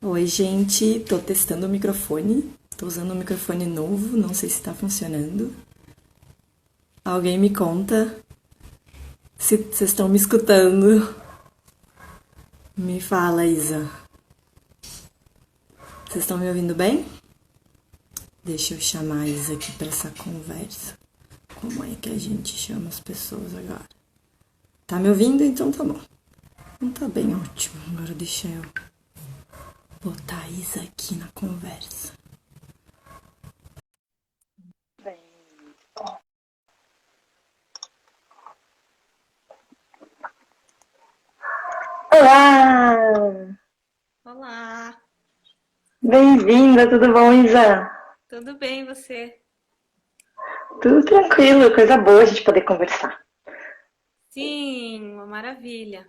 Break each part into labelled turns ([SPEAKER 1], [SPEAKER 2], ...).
[SPEAKER 1] Oi, gente, tô testando o microfone. Tô usando um microfone novo, não sei se tá funcionando. Alguém me conta se vocês estão me escutando. Me fala, Isa. Vocês estão me ouvindo bem? Deixa eu chamar a Isa aqui pra essa conversa. Como é que a gente chama as pessoas agora? Tá me ouvindo? Então tá bom. Não tá bem, ótimo. Agora deixa eu botar a Isa aqui na conversa.
[SPEAKER 2] Olá!
[SPEAKER 3] Olá,
[SPEAKER 2] Bem-vinda, tudo bom, Isa?
[SPEAKER 3] tudo bem e você?
[SPEAKER 2] Tudo tranquilo, coisa boa a gente poder conversar.
[SPEAKER 3] Sim, uma maravilha.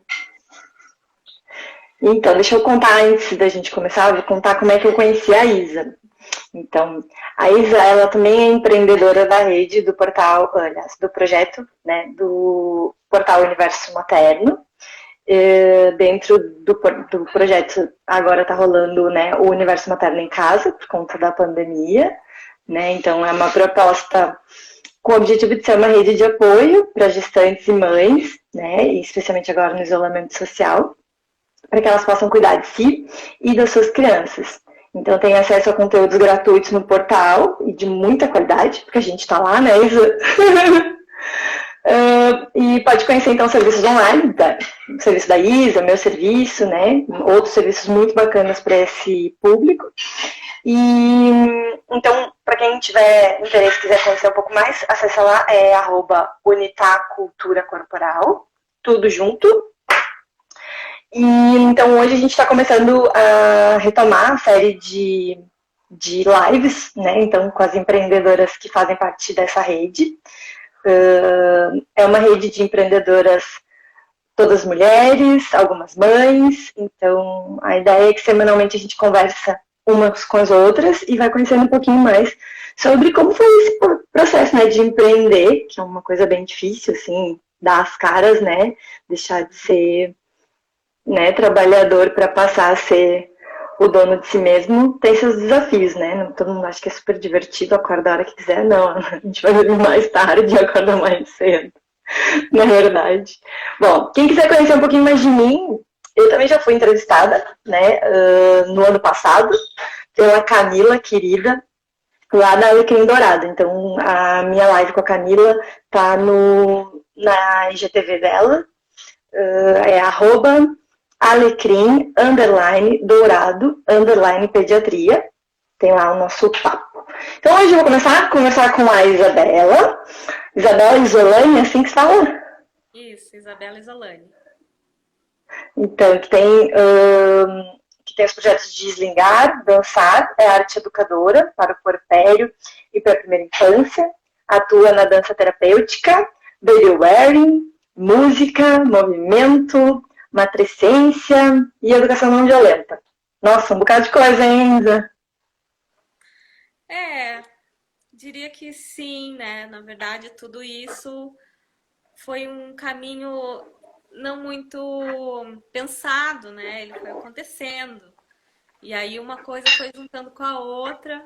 [SPEAKER 2] Então, deixa eu contar antes da gente começar, eu vou contar como é que eu conheci a Isa. Então, a Isa, ela também é empreendedora da rede do portal, aliás, do projeto, né, do portal Universo Materno. Dentro do projeto, agora está rolando, né, o Universo Materno em Casa, por conta da pandemia, né? Então, é uma proposta com o objetivo de ser uma rede de apoio para gestantes e mães, né, e especialmente agora no isolamento social, para que elas possam cuidar de si e das suas crianças. Então tem acesso a conteúdos gratuitos no portal e de muita qualidade, porque a gente está lá, né, Isa? E pode conhecer então serviços online, o serviço da Isa, meu serviço, né? Outros serviços muito bacanas para esse público. E então, para quem tiver interesse, quiser conhecer um pouco mais, acessa lá, é @unitaculturacorporal, tudo junto. E então hoje a gente está começando a retomar a série de lives, né? Então, com as empreendedoras que fazem parte dessa rede. É uma rede de empreendedoras, todas mulheres, algumas mães. Então, a ideia é que semanalmente a gente conversa umas com as outras e vai conhecendo um pouquinho mais sobre como foi esse processo, né, de empreender, que é uma coisa bem difícil, assim, dar as caras, né, deixar de ser, né, trabalhador para passar a ser o dono de si mesmo, tem seus desafios, né? Todo mundo acha que é super divertido, acorda a hora que quiser. Não, a gente vai dormir mais tarde e acorda mais cedo, na verdade. Bom, quem quiser conhecer um pouquinho mais de mim, eu também já fui entrevistada, né, no ano passado, pela Camila, querida, lá da Alecrim Dourado. Então, a minha live com a Camila tá na IGTV dela, é @alecrim, dourado, pediatria. Tem lá o nosso papo. Então, hoje eu vou começar a conversar com a Isabela. Isabela Isolani, assim que se fala?
[SPEAKER 3] Isso, Isabela Isolani.
[SPEAKER 2] Então, que tem os projetos de Deslingar, Dançar, é arte educadora para o puerpério e para a primeira infância, atua na dança terapêutica, baby wearing, música, movimento, matricência e educação não violenta. Nossa, um bocado de coisa, hein, Isa?
[SPEAKER 3] É, diria que sim, né? Na verdade, tudo isso foi um caminho não muito pensado, né? Ele foi acontecendo. E aí uma coisa foi juntando com a outra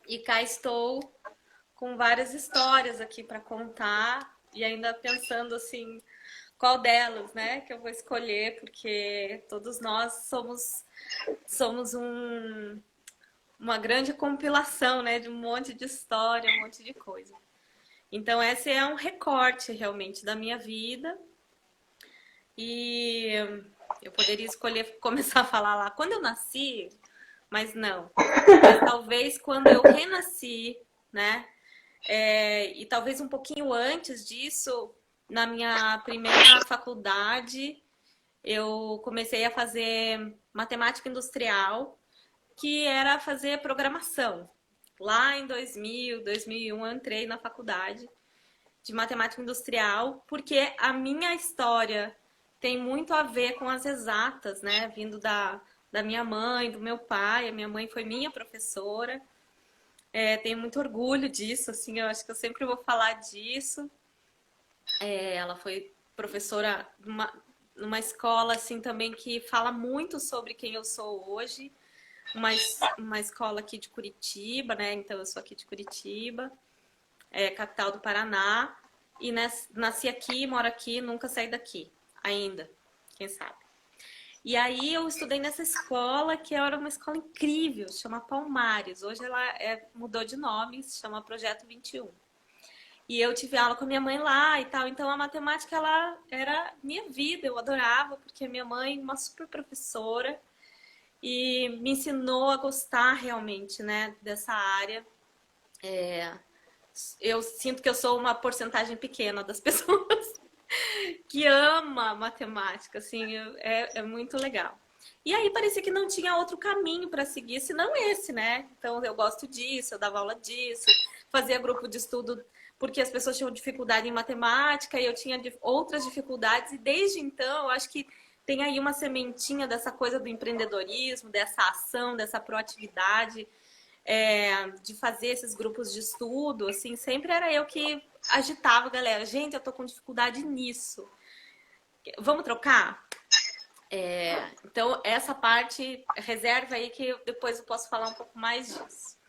[SPEAKER 3] e cá estou com várias histórias aqui para contar e ainda pensando assim, qual delas, né, que eu vou escolher, porque todos nós somos uma grande compilação, né, de um monte de história, um monte de coisa. Então, esse é um recorte realmente da minha vida. E eu poderia escolher começar a falar lá quando eu nasci, mas não. Mas talvez quando eu renasci, né? E talvez um pouquinho antes disso, na minha primeira faculdade, eu comecei a fazer matemática industrial, que era fazer programação. Lá em 2000, 2001, eu entrei na faculdade de matemática industrial, porque a minha história tem muito a ver com as exatas, né? Vindo da minha mãe, do meu pai. A minha mãe foi minha professora. Tenho muito orgulho disso, assim, eu acho que eu sempre vou falar disso. Ela foi professora numa escola, assim, também que fala muito sobre quem eu sou hoje. uma escola aqui de Curitiba, né? Então eu sou aqui de Curitiba, capital do Paraná, e nasci aqui, moro aqui, nunca saí daqui, ainda, quem sabe. E aí eu estudei nessa escola, que era uma escola incrível, chama Palmares. Hoje ela mudou de nome, se chama Projeto 21. E eu tive aula com a minha mãe lá e tal, então a matemática ela era minha vida, eu adorava, porque a minha mãe, uma super professora, e me ensinou a gostar realmente, né, dessa área. Eu sinto que eu sou uma porcentagem pequena das pessoas que ama matemática, assim, é muito legal. E aí parecia que não tinha outro caminho para seguir, senão esse, né? Então eu gosto disso, eu dava aula disso, fazia grupo de estudo porque as pessoas tinham dificuldade em matemática e eu tinha outras dificuldades, e desde então eu acho que tem aí uma sementinha dessa coisa do empreendedorismo, dessa ação, dessa proatividade, de fazer esses grupos de estudo, assim, sempre era eu que agitava a galera. Gente, eu tô com dificuldade nisso. Vamos trocar? Então, essa parte, reserva aí que depois eu posso falar um pouco mais disso.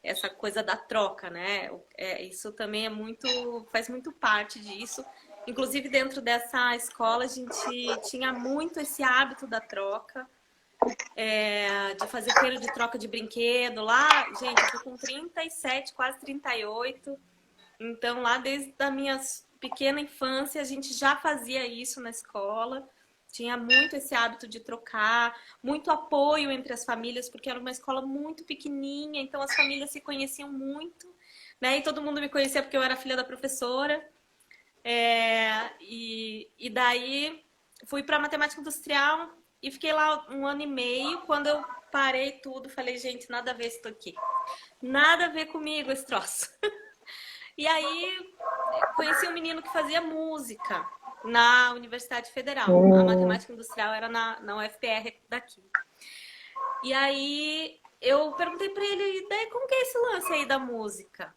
[SPEAKER 3] Essa coisa da troca, né? Isso também faz muito parte disso. Inclusive, dentro dessa escola, a gente tinha muito esse hábito da troca, de fazer feira de troca de brinquedo. Lá, gente, eu tô com 37, quase 38. Então, lá desde a minha pequena infância, a gente já fazia isso na escola. Tinha muito esse hábito de trocar, muito apoio entre as famílias, porque era uma escola muito pequenininha, então as famílias se conheciam muito, né? E todo mundo me conhecia porque eu era filha da professora. E daí fui para matemática industrial e fiquei lá 1 ano e meio. Quando eu parei tudo, falei, gente, nada a ver isso aqui. Nada a ver comigo esse troço. E aí conheci um menino que fazia música na Universidade Federal. A matemática industrial era na UFPR daqui. E aí eu perguntei para ele, e daí como que é esse lance aí da música?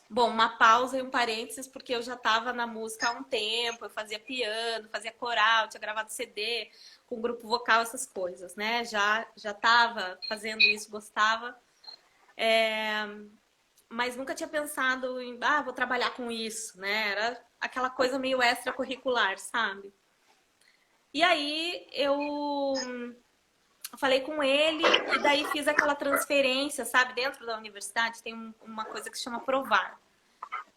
[SPEAKER 3] Bom, uma pausa e um parênteses, porque eu já estava na música há um tempo, eu fazia piano, fazia coral, tinha gravado CD com grupo vocal, essas coisas, né? Já estava fazendo isso, gostava. Mas nunca tinha pensado em, vou trabalhar com isso, né? Era aquela coisa meio extracurricular, sabe? E aí eu falei com ele e daí fiz aquela transferência, sabe? Dentro da universidade tem uma coisa que se chama provar.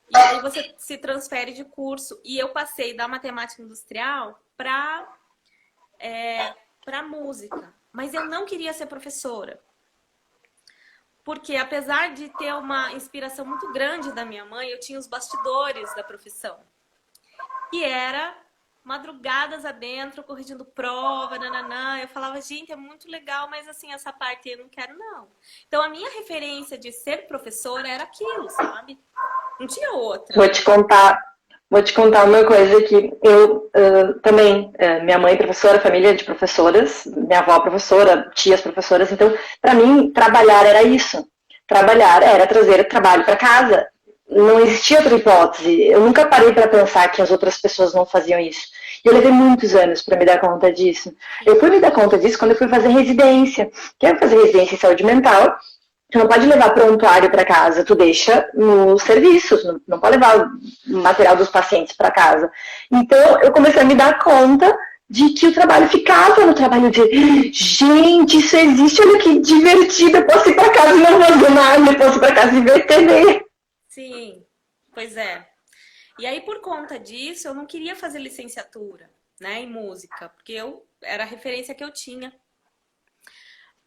[SPEAKER 3] E aí você se transfere de curso. E eu passei da matemática industrial para música. Mas eu não queria ser professora. Porque apesar de ter uma inspiração muito grande da minha mãe, eu tinha os bastidores da profissão. E era madrugadas adentro, corrigindo prova, nananã. Eu falava, gente, é muito legal, mas assim, essa parte eu não quero, não. Então a minha referência de ser professora era aquilo, sabe? Não tinha outra.
[SPEAKER 2] Vou te contar uma coisa que eu também, minha mãe é professora, família de professoras, minha avó professora, tias professoras, então para mim trabalhar era isso. Trabalhar era trazer trabalho para casa. Não existia outra hipótese. Eu nunca parei para pensar que as outras pessoas não faziam isso. E eu levei muitos anos para me dar conta disso. Eu fui me dar conta disso quando eu fui fazer residência. Quero fazer residência em saúde mental. Tu não pode levar prontuário para casa, tu deixa no serviço, tu não pode levar o material dos pacientes para casa. Então, eu comecei a me dar conta de que o trabalho ficava no trabalho de gente, isso existe, olha que divertido, eu posso ir para casa e não fazer nada, eu posso ir para casa e ver TV.
[SPEAKER 3] Sim, pois é. E aí, por conta disso, eu não queria fazer licenciatura, né, em música, porque era a referência que eu tinha.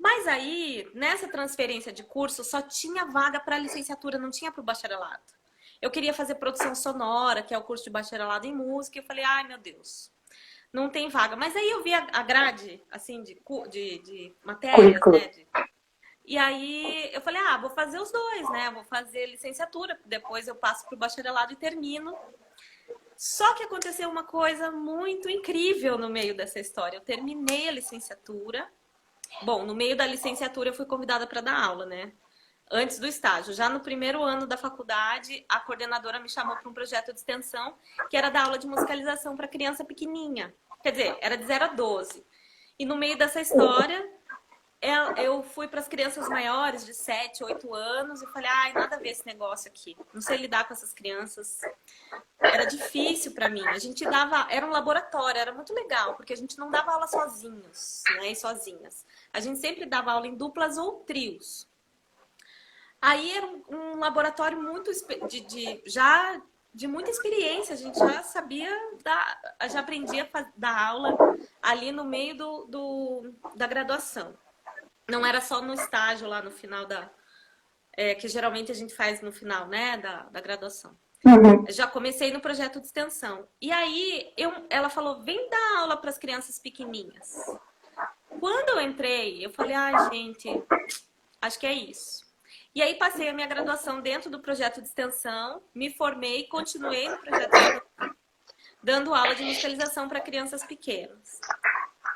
[SPEAKER 3] Mas aí, nessa transferência de curso, só tinha vaga para licenciatura, não tinha para o bacharelado. Eu queria fazer produção sonora, que é o curso de bacharelado em música, e eu falei, ai meu Deus, não tem vaga. Mas aí eu vi a grade, assim, de matérias, né? E aí eu falei, vou fazer os dois, né? Vou fazer licenciatura, depois eu passo para o bacharelado e termino. Só que aconteceu uma coisa muito incrível no meio dessa história. Eu terminei a licenciatura. Bom, no meio da licenciatura eu fui convidada para dar aula, né? Antes do estágio. Já no primeiro ano da faculdade, a coordenadora me chamou para um projeto de extensão, que era dar aula de musicalização para criança pequenininha. Quer dizer, era de 0 a 12. E no meio dessa história, eu fui para as crianças maiores, de 7, 8 anos, e falei, ai, nada a ver esse negócio aqui. Não sei lidar com essas crianças. Era difícil para mim. A gente dava, era um laboratório, era muito legal, porque a gente não dava aula sozinhos, né, e sozinhas. A gente sempre dava aula em duplas ou trios. Aí era um laboratório muito já de muita experiência. A gente já sabia, já aprendia a dar aula ali no meio da graduação. Não era só no estágio lá no final que geralmente a gente faz no final, né, da graduação.
[SPEAKER 2] Uhum.
[SPEAKER 3] Já comecei no projeto de extensão. E aí ela falou, vem dar aula para as crianças pequenininhas. Quando eu entrei, eu falei, ai, gente, acho que é isso. E aí passei a minha graduação dentro do projeto de extensão, me formei e continuei no projeto de extensão, dando aula de musicalização para crianças pequenas.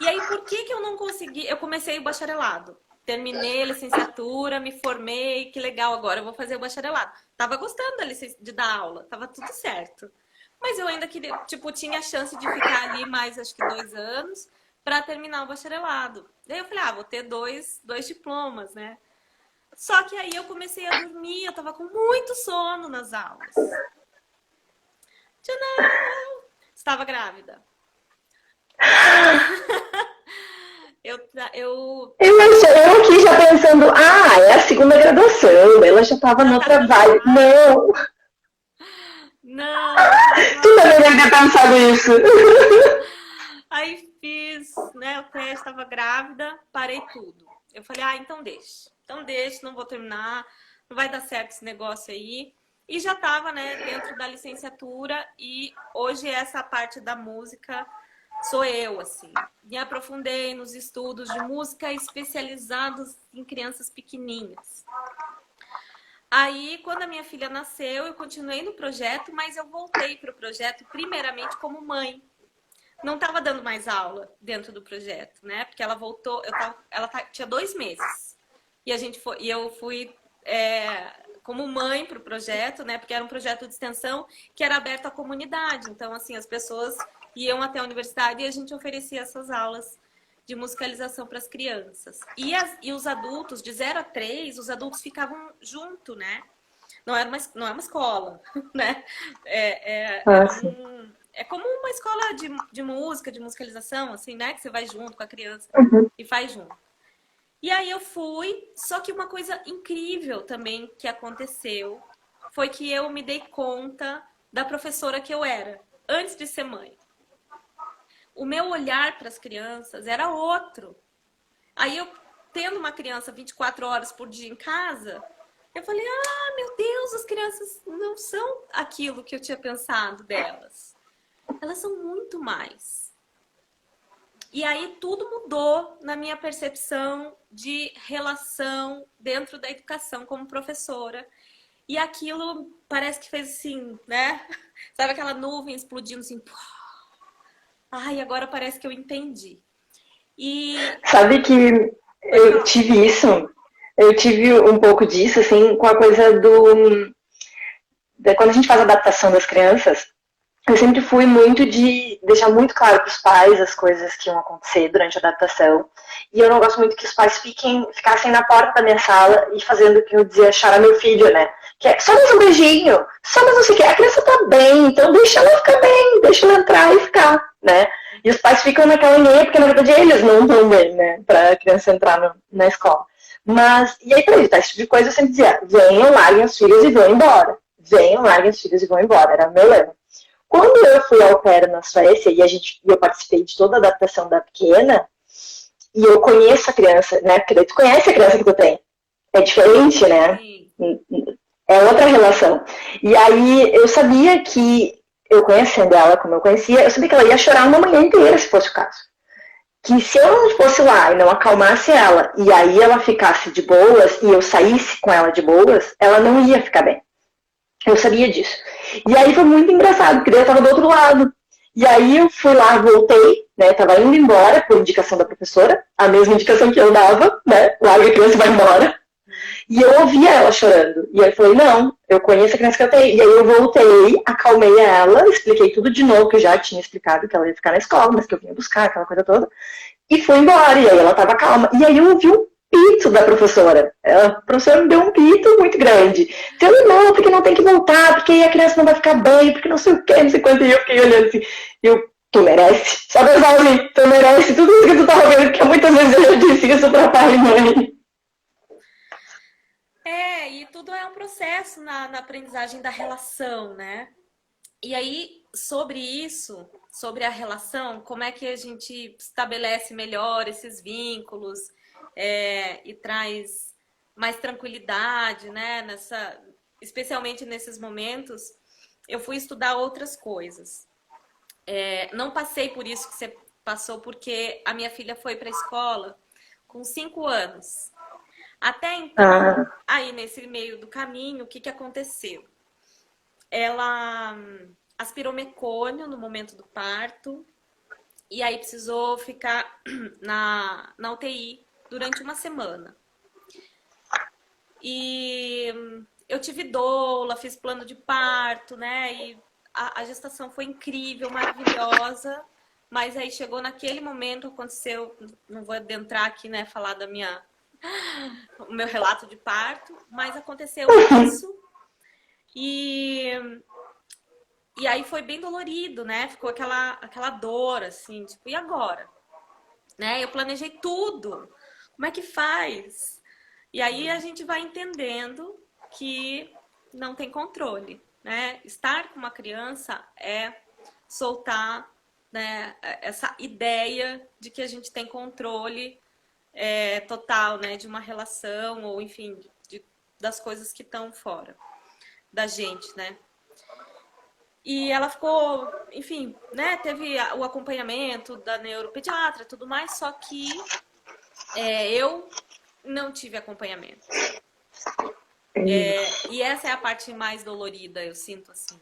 [SPEAKER 3] E aí, por que eu não consegui? Eu comecei o bacharelado. Terminei a licenciatura, me formei, que legal, agora eu vou fazer o bacharelado. Tava gostando de dar aula, tava tudo certo. Mas eu ainda queria, tipo, tinha a chance de ficar ali mais, acho que 2 anos, para terminar o bacharelado. Daí eu falei, vou ter dois diplomas, né? Só que aí eu comecei a dormir, eu tava com muito sono nas aulas. Tcharam! Estava grávida. Eu
[SPEAKER 2] aqui já pensando, é a segunda graduação, ela já tava noutra vibe. Não!
[SPEAKER 3] Não!
[SPEAKER 2] Tu também deve ter pensado isso.
[SPEAKER 3] Aí fiz, né, o teste, estava grávida, parei tudo. Eu falei, então deixa. Então deixa, não vou terminar, não vai dar certo esse negócio aí. E já estava, né, dentro da licenciatura e hoje essa parte da música sou eu, assim. Me aprofundei nos estudos de música especializados em crianças pequenininhas. Aí, quando a minha filha nasceu, eu continuei no projeto, mas eu voltei para o projeto primeiramente como mãe. Não estava dando mais aula dentro do projeto, né? Porque ela voltou, tinha 2 meses. E eu fui como mãe para o projeto, né? Porque era um projeto de extensão que era aberto à comunidade. Então, assim, as pessoas iam até a universidade e a gente oferecia essas aulas de musicalização para as crianças. E os adultos, de 0 a 3, os adultos ficavam junto, né? Não é uma escola, né? É como uma escola de música, de musicalização, assim, né? Que você vai junto com a criança e faz junto. E aí eu fui, só que uma coisa incrível também que aconteceu foi que eu me dei conta da professora que eu era, antes de ser mãe. O meu olhar para as crianças era outro. Aí eu, tendo uma criança 24 horas por dia em casa, eu falei, meu Deus, as crianças não são aquilo que eu tinha pensado delas. Elas são muito mais. E aí tudo mudou na minha percepção de relação dentro da educação como professora. E aquilo parece que fez assim, né? Sabe aquela nuvem explodindo assim? Agora parece que eu entendi.
[SPEAKER 2] Sabe que eu tive isso? Eu tive um pouco disso, assim, com a coisa quando a gente faz a adaptação das crianças, eu sempre fui muito de deixar muito claro para os pais as coisas que iam acontecer durante a adaptação. E eu não gosto muito que os pais ficassem na porta da minha sala e fazendo o que eu dizia, chorar meu filho, né? Que é só mais um beijinho, só mais não sei o que. A criança tá bem, então deixa ela ficar bem, deixa ela entrar e ficar, né? E os pais ficam naquela linha, porque na verdade eles não estão bem, né? Pra a criança entrar na escola. E aí pra evitar esse tipo de coisa, eu sempre dizia, venham, larguem os filhos e vão embora. Venham, larguem os filhos e vão embora. Era o meu lema. Quando eu fui ao pair na Suécia e eu participei de toda a adaptação da pequena, e eu conheço a criança, né? Porque daí tu conhece a criança que tu tem. É diferente, né? É outra relação. E aí eu sabia que, eu conhecendo ela como eu conhecia, eu sabia que ela ia chorar uma manhã inteira, se fosse o caso. Que se eu não fosse lá e não acalmasse ela, e aí ela ficasse de boas, e eu saísse com ela de boas, ela não ia ficar bem. Eu sabia disso. E aí foi muito engraçado, porque daí eu tava do outro lado. E aí eu fui lá, voltei, né? Tava indo embora por indicação da professora, a mesma indicação que eu dava, né? Larga a criança e vai embora. E eu ouvia ela chorando. E aí eu falei, não, eu conheço a criança que eu tenho. E aí eu voltei, acalmei ela, expliquei tudo de novo, que eu já tinha explicado que ela ia ficar na escola, mas que eu vinha buscar, aquela coisa toda. E fui embora, e aí ela tava calma. E aí eu ouvi um pito da professora. A professora me deu um pito muito grande. Dizendo, não, porque não tem que voltar, porque aí a criança não vai ficar bem, porque não sei o que, não sei quanto. E eu fiquei olhando assim, tu merece. Só pensava assim, tu merece tudo isso que tu tá vendo, porque muitas vezes eu já disse isso pra pai e mãe.
[SPEAKER 3] E tudo é um processo na aprendizagem da relação, né? E aí, sobre isso, sobre a relação, como é que a gente estabelece melhor esses vínculos e traz mais tranquilidade, né? Especialmente nesses momentos, eu fui estudar outras coisas. Não passei por isso que você passou, porque a minha filha foi para a escola com 5 anos. Até então, aí nesse meio do caminho, o que aconteceu? Ela aspirou mecônio no momento do parto e aí precisou ficar na UTI durante uma semana. E eu tive doula, fiz plano de parto, né? E a gestação foi incrível, maravilhosa, mas aí chegou naquele momento, aconteceu, não vou adentrar aqui, né, falar o meu relato de parto, mas aconteceu isso e aí foi bem dolorido, né? Ficou aquela dor, assim, tipo, e agora? Né? Eu planejei tudo, como é que faz? E aí a gente vai entendendo que não tem controle, né? Estar com uma criança é soltar, né, essa ideia de que a gente tem controle total, né, de uma relação ou, enfim, das coisas que estão fora da gente, né? E ela ficou, enfim, né, teve o acompanhamento da neuropediatra e tudo mais, só que eu não tive acompanhamento. E essa é a parte mais dolorida, eu sinto assim.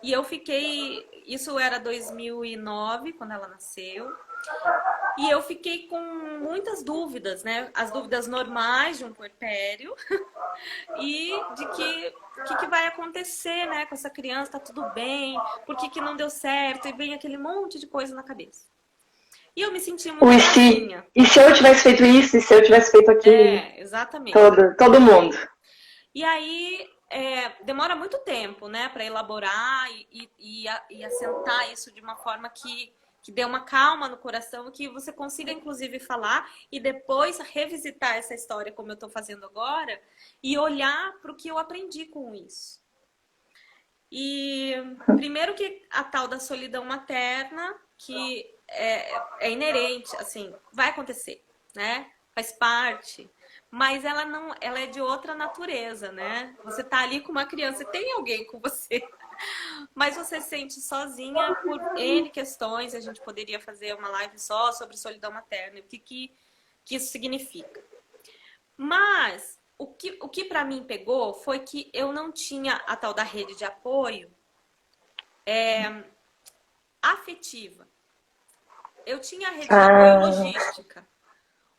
[SPEAKER 3] E eu fiquei, isso era 2009, quando ela nasceu, e eu fiquei com muitas dúvidas, né? As dúvidas normais de um puerpério e de o que vai acontecer, né, com essa criança, tá tudo bem, por que não deu certo, e vem aquele monte de coisa na cabeça. E eu me senti muito sozinha.
[SPEAKER 2] E se eu tivesse feito isso, e se eu tivesse feito aquilo?
[SPEAKER 3] Exatamente.
[SPEAKER 2] Todo mundo.
[SPEAKER 3] E aí, demora muito tempo, né, para elaborar e assentar isso de uma forma que dê uma calma no coração, que você consiga, inclusive, falar e depois revisitar essa história, como eu estou fazendo agora, e olhar para o que eu aprendi com isso. E primeiro que a tal da solidão materna, que é inerente, assim, vai acontecer, né? Faz parte. Mas ela é de outra natureza, né? Você tá ali com uma criança, tem alguém com você, mas você se sente sozinha por N questões. A gente poderia fazer uma live só sobre solidão materna, o que isso significa. Mas o que para mim pegou foi que eu não tinha a tal da rede de apoio afetiva. Eu tinha a rede de apoio logística.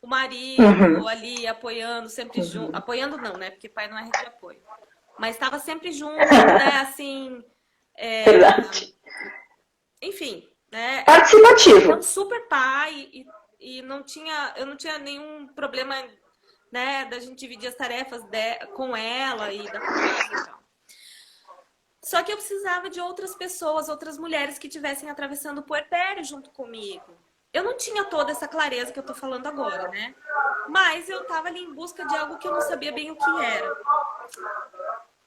[SPEAKER 3] O marido ali apoiando, sempre junto. Apoiando não, né? Porque pai não é rede de apoio. Mas estava sempre junto, né? Assim.
[SPEAKER 2] Verdade.
[SPEAKER 3] Enfim, né?
[SPEAKER 2] Participativo.
[SPEAKER 3] Era um super pai e eu não tinha nenhum problema, né? Da gente dividir as tarefas com ela e da casa e tal. Só que eu precisava de outras pessoas, outras mulheres que estivessem atravessando o puerpério junto comigo. Eu não tinha toda essa clareza que eu tô falando agora, né? Mas eu tava ali em busca de algo que eu não sabia bem o que era.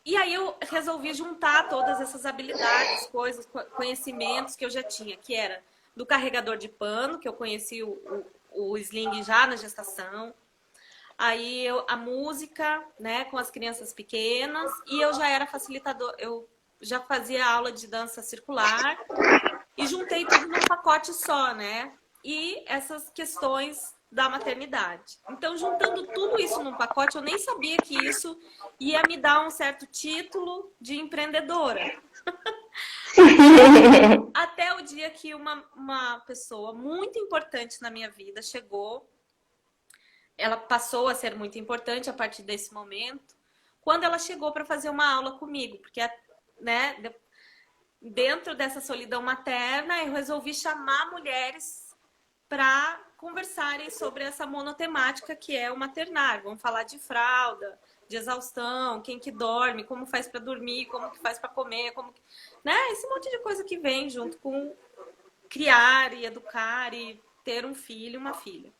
[SPEAKER 3] E aí eu resolvi juntar todas essas habilidades, coisas, conhecimentos que eu já tinha, que era do carregador de pano, que eu conheci o sling já na gestação. Aí a música, né, com as crianças pequenas, e eu já era facilitador, eu já fazia aula de dança circular e juntei tudo num pacote só, né? E essas questões da maternidade. Então, juntando tudo isso num pacote, eu nem sabia que isso ia me dar um certo título de empreendedora. Até o dia que uma pessoa muito importante na minha vida chegou. Ela passou a ser muito importante a partir desse momento, quando ela chegou para fazer uma aula comigo, porque, né, dentro dessa solidão materna, eu resolvi chamar mulheres para conversarem sobre essa monotemática que é o maternar. Vamos falar de fralda, de exaustão, quem que dorme, como faz para dormir, como que faz para comer, né? Esse monte de coisa que vem junto com criar e educar e ter um filho e uma filha.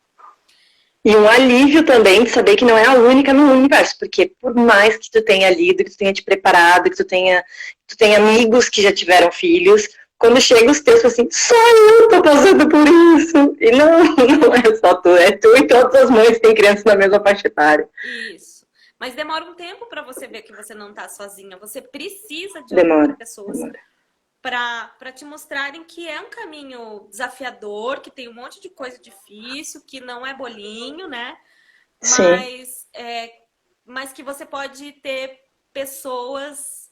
[SPEAKER 2] E um alívio também de saber que não é a única no universo, porque por mais que tu tenha lido, que tu tenha te preparado, que tu tenha amigos que já tiveram filhos, quando chega os teus, assim, só eu tô passando por isso. E não é só tu, é tu e todas as mães que têm crianças na mesma faixa etária.
[SPEAKER 3] Isso. Mas demora um tempo para você ver que você não tá sozinha. Você precisa de
[SPEAKER 2] Demora.
[SPEAKER 3] outras pessoas para te mostrarem que é um caminho desafiador, que tem um monte de coisa difícil, que não é bolinho, né? Mas que você pode ter pessoas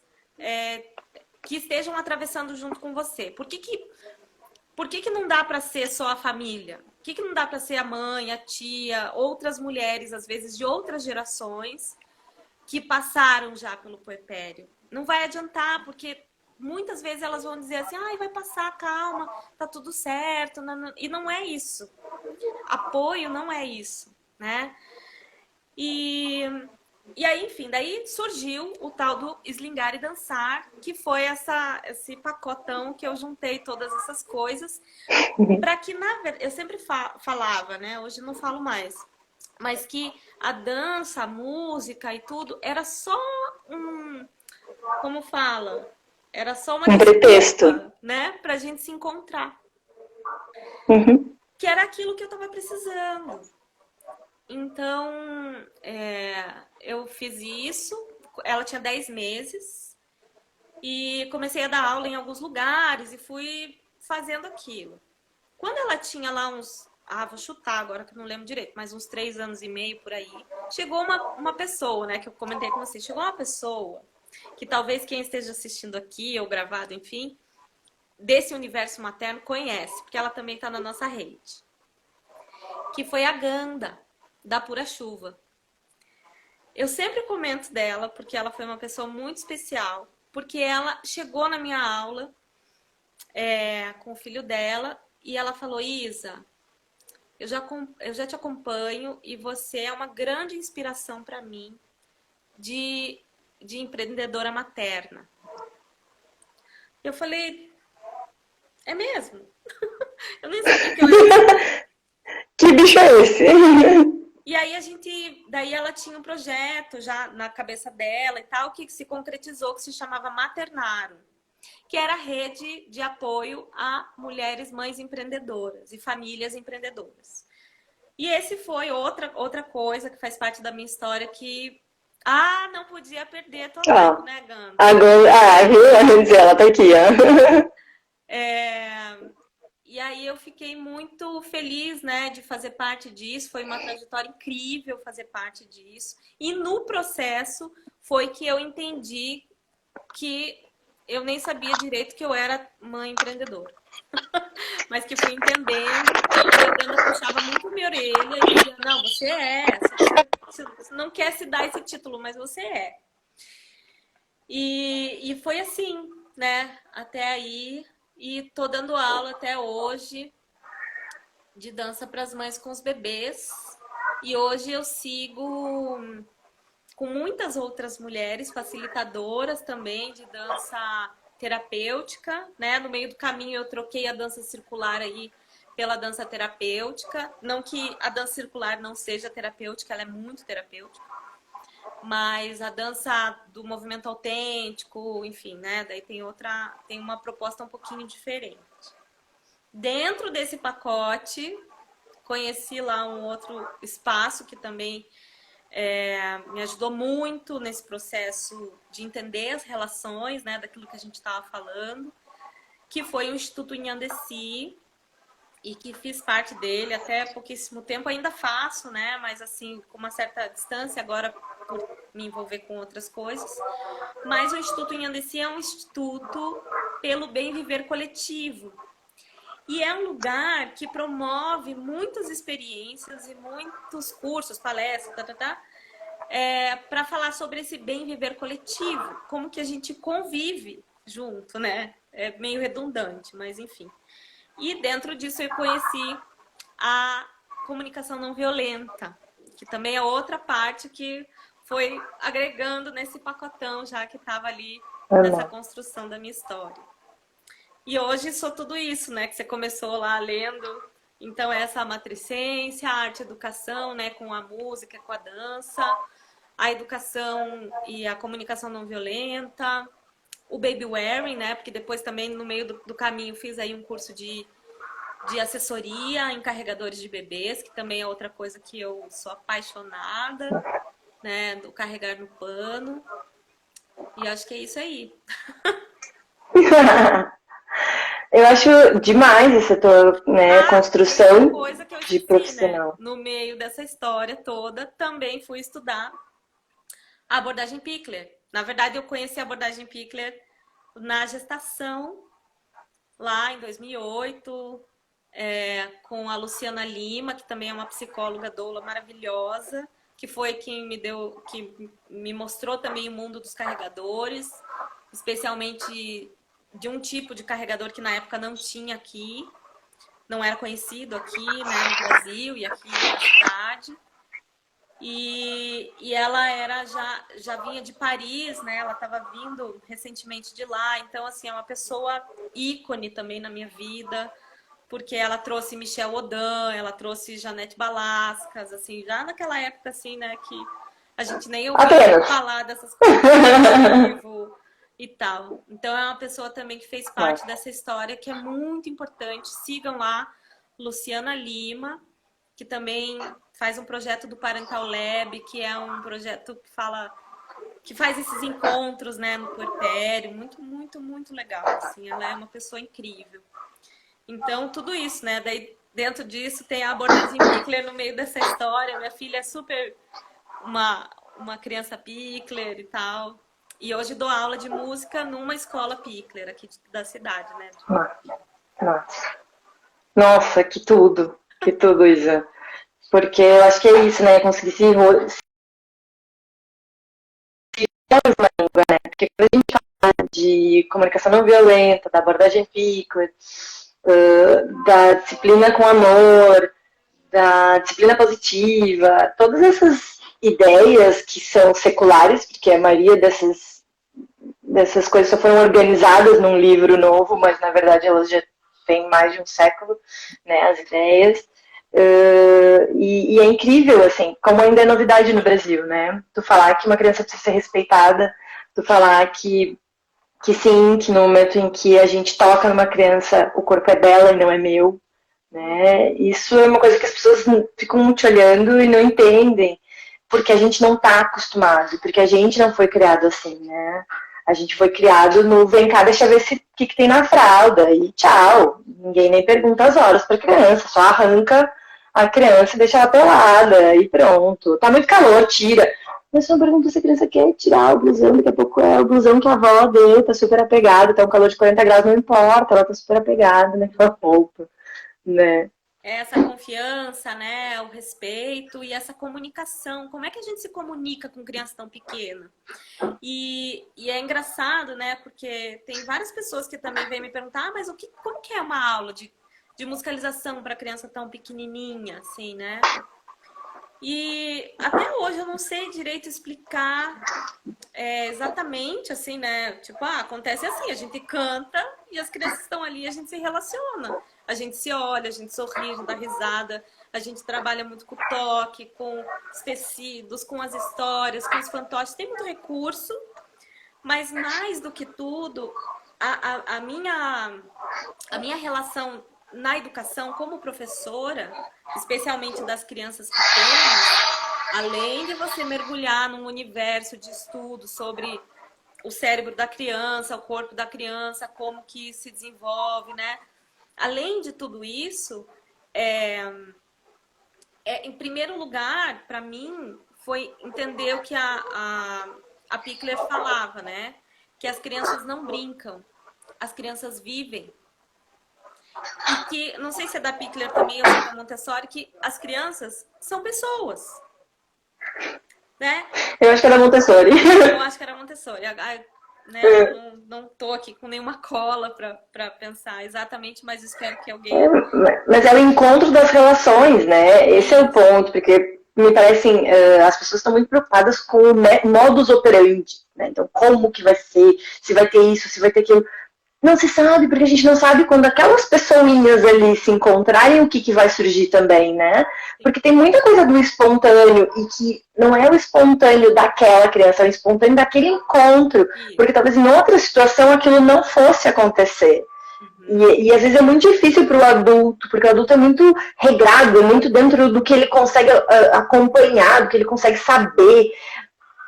[SPEAKER 3] que estejam atravessando junto com você. Por que não dá para ser só a família? Por que não dá para ser a mãe, a tia, outras mulheres, às vezes de outras gerações, que passaram já pelo puerpério? Não vai adiantar, porque muitas vezes elas vão dizer assim, vai passar, calma, tá tudo certo. E não é isso. Apoio não é isso, né? E aí, enfim, daí surgiu o tal do Eslingar e Dançar, que foi esse pacotão que eu juntei todas essas coisas, para que, na verdade, eu sempre falava, né? Hoje não falo mais, mas que a dança, a música e tudo era só como fala? Era só uma
[SPEAKER 2] pretexto,
[SPEAKER 3] né? Pra gente se encontrar.
[SPEAKER 2] Uhum.
[SPEAKER 3] Que era aquilo que eu tava precisando. Então, eu fiz isso. Ela tinha 10 meses. E comecei a dar aula em alguns lugares e fui fazendo aquilo. Quando ela tinha lá uns... vou chutar agora que eu não lembro direito, mas uns 3 anos e meio por aí, chegou uma pessoa, né, que eu comentei com você, chegou uma pessoa que talvez quem esteja assistindo aqui ou gravado, enfim, desse universo materno conhece, porque ela também está na nossa rede, que foi a Ganda, da Pura Chuva. Eu sempre comento dela, porque ela foi uma pessoa muito especial, porque ela chegou na minha aula com o filho dela e ela falou, Isa, eu já te acompanho e você é uma grande inspiração para mim de empreendedora materna. Eu falei, é mesmo? Eu nem sabia que eu era.
[SPEAKER 2] Que bicho é esse?
[SPEAKER 3] E aí daí ela tinha um projeto já na cabeça dela e tal, que se concretizou, que se chamava Maternaro, que era a rede de apoio a mulheres mães empreendedoras e famílias empreendedoras. E esse foi outra coisa que faz parte da minha história que não podia perder tua live, né, Ganda?
[SPEAKER 2] Agora, viu? Ela tá aqui, ó.
[SPEAKER 3] E aí eu fiquei muito feliz, né, de fazer parte disso. Foi uma trajetória incrível fazer parte disso. E no processo foi que eu entendi que eu nem sabia direito que eu era mãe empreendedora. Mas que fui entendendo, a Ganda puxava muito minha orelha e dizia, não, você é. Você não quer se dar esse título, mas você é. E foi assim, né, até aí. E tô dando aula até hoje de dança para as mães com os bebês. E hoje eu sigo com muitas outras mulheres facilitadoras também de dança terapêutica, né? No meio do caminho eu troquei a dança circular aí pela dança terapêutica. Não que a dança circular não seja terapêutica, ela é muito terapêutica. Mas a dança do movimento autêntico, enfim, né? Daí tem uma proposta um pouquinho diferente. Dentro desse pacote, conheci lá um outro espaço que também me ajudou muito nesse processo de entender as relações, né? Daquilo que a gente estava falando, que foi o Instituto Inhandeci, e que fiz parte dele até pouquíssimo tempo, ainda faço, né? Mas assim, com uma certa distância agora por me envolver com outras coisas. Mas o Instituto Inhandeci é um instituto pelo bem viver coletivo. E é um lugar que promove muitas experiências e muitos cursos, palestras, para falar sobre esse bem viver coletivo, como que a gente convive junto, né? É meio redundante, mas enfim. E dentro disso eu conheci a comunicação não violenta, que também é outra parte que foi agregando nesse pacotão já que estava ali nessa construção da minha história. E hoje sou tudo isso, né? Que você começou lá lendo. Então, essa matricência, a arte-educação, né? Com a música, com a dança, a educação e a comunicação não violenta, o baby wearing, né? Porque depois também, no meio do caminho, fiz aí um curso de assessoria em carregadores de bebês, que também é outra coisa que eu sou apaixonada, né? Do carregar no pano. E acho que é isso aí.
[SPEAKER 2] Eu acho demais essa tua, né, construção
[SPEAKER 3] coisa que eu
[SPEAKER 2] de
[SPEAKER 3] esqueci,
[SPEAKER 2] profissional.
[SPEAKER 3] né? No meio dessa história toda, também fui estudar a abordagem Pickler. Na verdade, eu conheci a abordagem Pickler na gestação, lá em 2008, com a Luciana Lima, que também é uma psicóloga doula maravilhosa, que foi quem que me mostrou também o mundo dos carregadores, especialmente de um tipo de carregador que na época não tinha aqui, não era conhecido aqui, né, no Brasil e aqui na cidade. E ela já vinha de Paris, né? Ela estava vindo recentemente de lá, então assim, é uma pessoa ícone também na minha vida, porque ela trouxe Michel Odan, ela trouxe Janete Balascas, assim, já naquela época assim, né, que a gente nem ouvia falar dessas coisas e tal. Então é uma pessoa também que fez parte dessa história, que é muito importante. Sigam lá Luciana Lima, que também faz um projeto do Parental Lab, que é um projeto que faz esses encontros, né, no puerpério, muito, muito, muito legal, assim, ela é uma pessoa incrível. Então, tudo isso, né, daí dentro disso tem a abordagem Pickler no meio dessa história, minha filha é super uma criança Pickler e tal, e hoje dou aula de música numa escola Pickler aqui da cidade, né.
[SPEAKER 2] Nossa, que tudo, Isa. Porque eu acho que é isso, né? Conseguir se língua, né? Porque quando a gente fala de comunicação não violenta, da abordagem Pickler, da disciplina com amor, da disciplina positiva, todas essas ideias que são seculares, porque a maioria dessas coisas só foram organizadas num livro novo, mas na verdade elas já têm mais de um século, né? As ideias. E é incrível, assim, como ainda é novidade no Brasil, né? Tu falar que uma criança precisa ser respeitada, tu falar que sim, que no momento em que a gente toca numa criança, o corpo é dela e não é meu, né? Isso é uma coisa que as pessoas ficam te olhando e não entendem, porque a gente não tá acostumado, porque a gente não foi criado assim, né? A gente foi criado no vem cá, deixa eu ver o que tem na fralda, e tchau. Ninguém nem pergunta as horas pra criança, só arranca a criança e deixa ela pelada e pronto. Tá muito calor, tira. Mas só pergunta se a criança quer tirar o blusão, daqui a pouco é o blusão que a avó deu, tá super apegada, tá um calor de 40 graus, não importa, ela tá super apegada naquela roupa, né?
[SPEAKER 3] Essa confiança, né, o respeito e essa comunicação. Como é que a gente se comunica com criança tão pequena? E é engraçado, né, porque tem várias pessoas que também vêm me perguntar, mas como que é uma aula de musicalização para criança tão pequenininha, assim, né? E até hoje eu não sei direito explicar exatamente, assim, né? Tipo, acontece assim, a gente canta e as crianças estão ali, a gente se relaciona. A gente se olha, a gente sorri, a gente dá risada, a gente trabalha muito com o toque, com os tecidos, com as histórias, com os fantoches. Tem muito recurso, mas mais do que tudo, a minha relação na educação como professora, especialmente das crianças pequenas, além de você mergulhar num universo de estudo sobre o cérebro da criança, o corpo da criança, como que se desenvolve, né? Além de tudo isso, em primeiro lugar, para mim, foi entender o que a Pickler falava, né? Que as crianças não brincam, as crianças vivem. E que, não sei se é da Pickler também ou se é da Montessori, que as crianças são pessoas. Né?
[SPEAKER 2] Eu acho que era Montessori.
[SPEAKER 3] Eu acho que era Montessori. né? Eu não tô aqui com nenhuma cola para pensar exatamente, mas espero que alguém...
[SPEAKER 2] Mas é o encontro das relações, né? Esse é o ponto, porque me parece assim, as pessoas estão muito preocupadas com o modus operandi, né? Então, como que vai ser, se vai ter isso, se vai ter aquilo. Não se sabe, porque a gente não sabe quando aquelas pessoinhas ali se encontrarem o que vai surgir também, né? Porque tem muita coisa do espontâneo e que não é o espontâneo daquela criança, é o espontâneo daquele encontro. Porque talvez em outra situação aquilo não fosse acontecer. E às vezes é muito difícil para o adulto, porque o adulto é muito regrado, é muito dentro do que ele consegue acompanhar, do que ele consegue saber.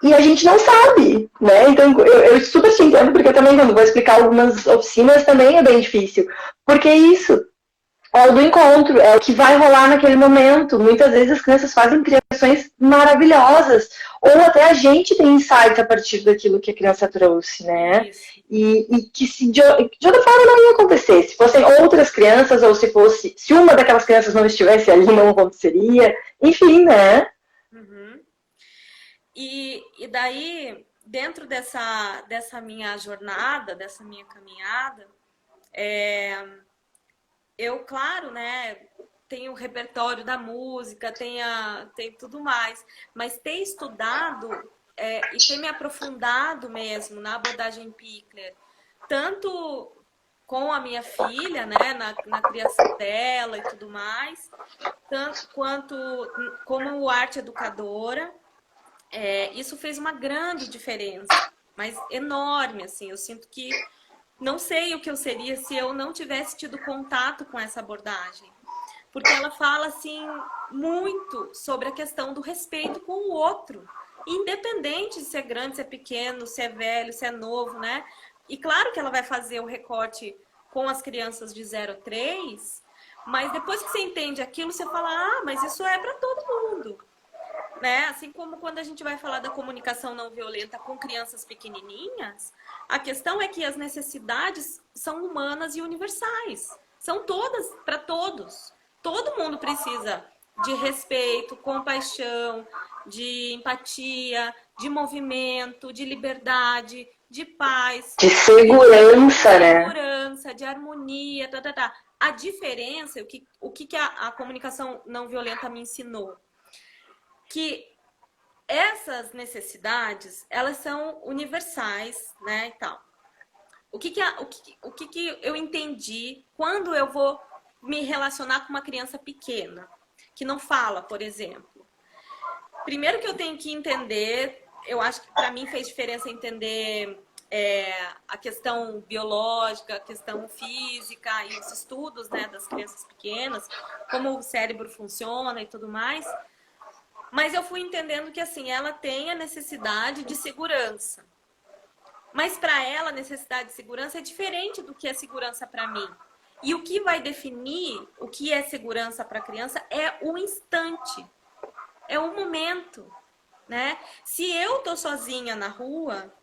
[SPEAKER 2] E a gente não sabe, né? Então eu super te entendo, porque eu também, quando vou explicar algumas oficinas, também é bem difícil. Porque é isso, é o do encontro, é o que vai rolar naquele momento. Muitas vezes as crianças fazem criações maravilhosas, ou até a gente tem insights a partir daquilo que a criança trouxe, né? E que de outra forma não ia acontecer. Se fossem outras crianças, ou se uma daquelas crianças não estivesse ali, não aconteceria. Enfim, né?
[SPEAKER 3] E daí, dentro dessa minha jornada, dessa minha caminhada, eu, claro, né, tenho o repertório da música, tem tudo mais, mas ter estudado e ter me aprofundado mesmo na abordagem Pickler, tanto com a minha filha, né, na criação dela e tudo mais, tanto quanto como arte educadora, isso fez uma grande diferença, mas enorme, assim. Eu sinto que não sei o que eu seria se eu não tivesse tido contato com essa abordagem. Porque ela fala, assim, muito sobre a questão do respeito com o outro. Independente de ser grande, se é pequeno, se é velho, se é novo, né? E claro que ela vai fazer o recorte com as crianças de 0 a 3, mas depois que você entende aquilo, você fala, mas isso é para todo mundo. Né? Assim como quando a gente vai falar da comunicação não violenta com crianças pequenininhas, a questão é que as necessidades são humanas e universais. São todas, para todos. Todo mundo precisa de respeito, compaixão, de empatia, de movimento, de liberdade, de paz.
[SPEAKER 2] De segurança, né?
[SPEAKER 3] De segurança, de harmonia, A diferença, o que a comunicação não violenta me ensinou? Que essas necessidades, elas são universais, né, e tal. O que eu entendi quando eu vou me relacionar com uma criança pequena, que não fala, por exemplo? Primeiro que eu tenho que entender, eu acho que para mim fez diferença entender a questão biológica, a questão física e os estudos, né, das crianças pequenas, como o cérebro funciona e tudo mais. Mas eu fui entendendo que, assim, ela tem a necessidade de segurança. Mas para ela, a necessidade de segurança é diferente do que é segurança para mim. E o que vai definir o que é segurança para a criança é o instante. É o momento, né? Se eu tô sozinha na rua,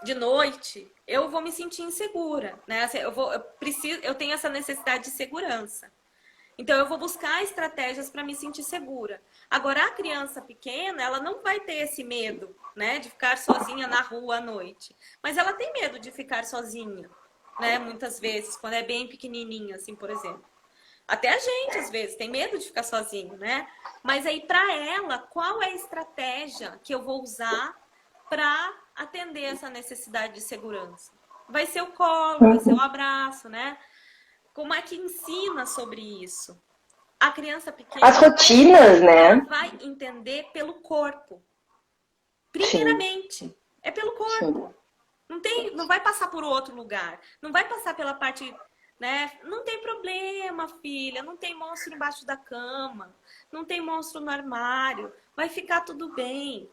[SPEAKER 3] de noite, eu vou me sentir insegura, né? Eu tenho essa necessidade de segurança. Então, eu vou buscar estratégias para me sentir segura. Agora, a criança pequena, ela não vai ter esse medo, né, de ficar sozinha na rua à noite. Mas ela tem medo de ficar sozinha, né, muitas vezes, quando é bem pequenininha, assim, por exemplo. Até a gente, às vezes, tem medo de ficar sozinho, né? Mas aí, para ela, qual é a estratégia que eu vou usar para atender essa necessidade de segurança? Vai ser o colo, vai ser o abraço, né? Como é que ensina sobre isso? A criança pequena...
[SPEAKER 2] As rotinas, né?
[SPEAKER 3] Vai entender pelo corpo. Primeiramente. Sim. É pelo corpo. Não vai passar por outro lugar. Não vai passar pela parte... né? Não tem problema, filha. Não tem monstro embaixo da cama. Não tem monstro no armário. Vai ficar tudo bem.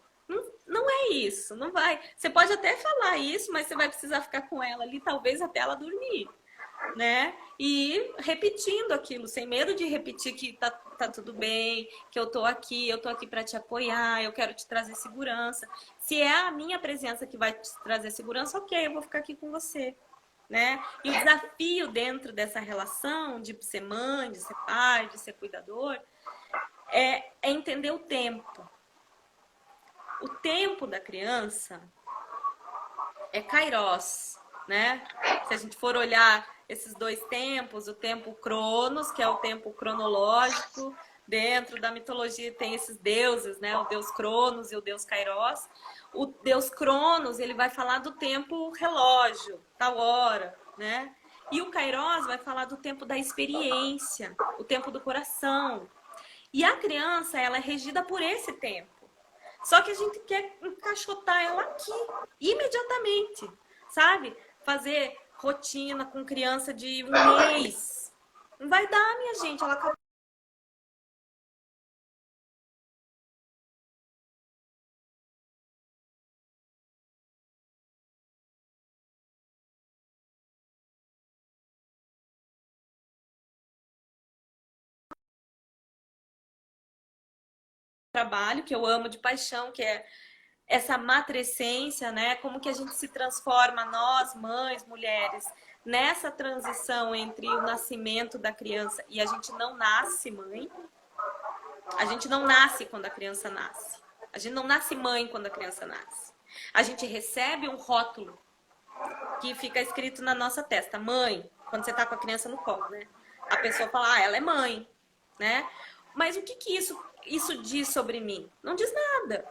[SPEAKER 3] Não é isso. Não vai. Você pode até falar isso, mas você vai precisar ficar com ela ali, talvez até ela dormir. Né? E repetindo aquilo, sem medo de repetir que tá tudo bem, que eu tô aqui para te apoiar, eu quero te trazer segurança. Se é a minha presença que vai te trazer segurança, ok, eu vou ficar aqui com você, né? E o desafio dentro dessa relação de ser mãe, de ser pai, de ser cuidador, é entender o tempo. O tempo da criança é Kairos, né? Se a gente for olhar esses dois tempos, o tempo Cronos, que é o tempo cronológico, dentro da mitologia tem esses deuses, né? O deus Cronos e o deus Kairos. O deus Cronos, ele vai falar do tempo relógio, tal hora, né? E o Kairos vai falar do tempo da experiência, o tempo do coração. E a criança, ela é regida por esse tempo. Só que a gente quer encaixotar ela aqui, imediatamente, sabe? Fazer rotina com criança de 1 mês. Não vai dar, minha gente. Ela acabou o trabalho, que eu amo de paixão, que é essa matrescência, né? Como que a gente se transforma, nós, mães, mulheres, nessa transição entre o nascimento da criança e a gente não nasce mãe. A gente não nasce quando a criança nasce. A gente não nasce mãe quando a criança nasce. A gente recebe um rótulo que fica escrito na nossa testa, mãe, quando você tá com a criança no colo, né? A pessoa fala, ela é mãe, né? Mas o que que isso diz sobre mim? Não diz nada.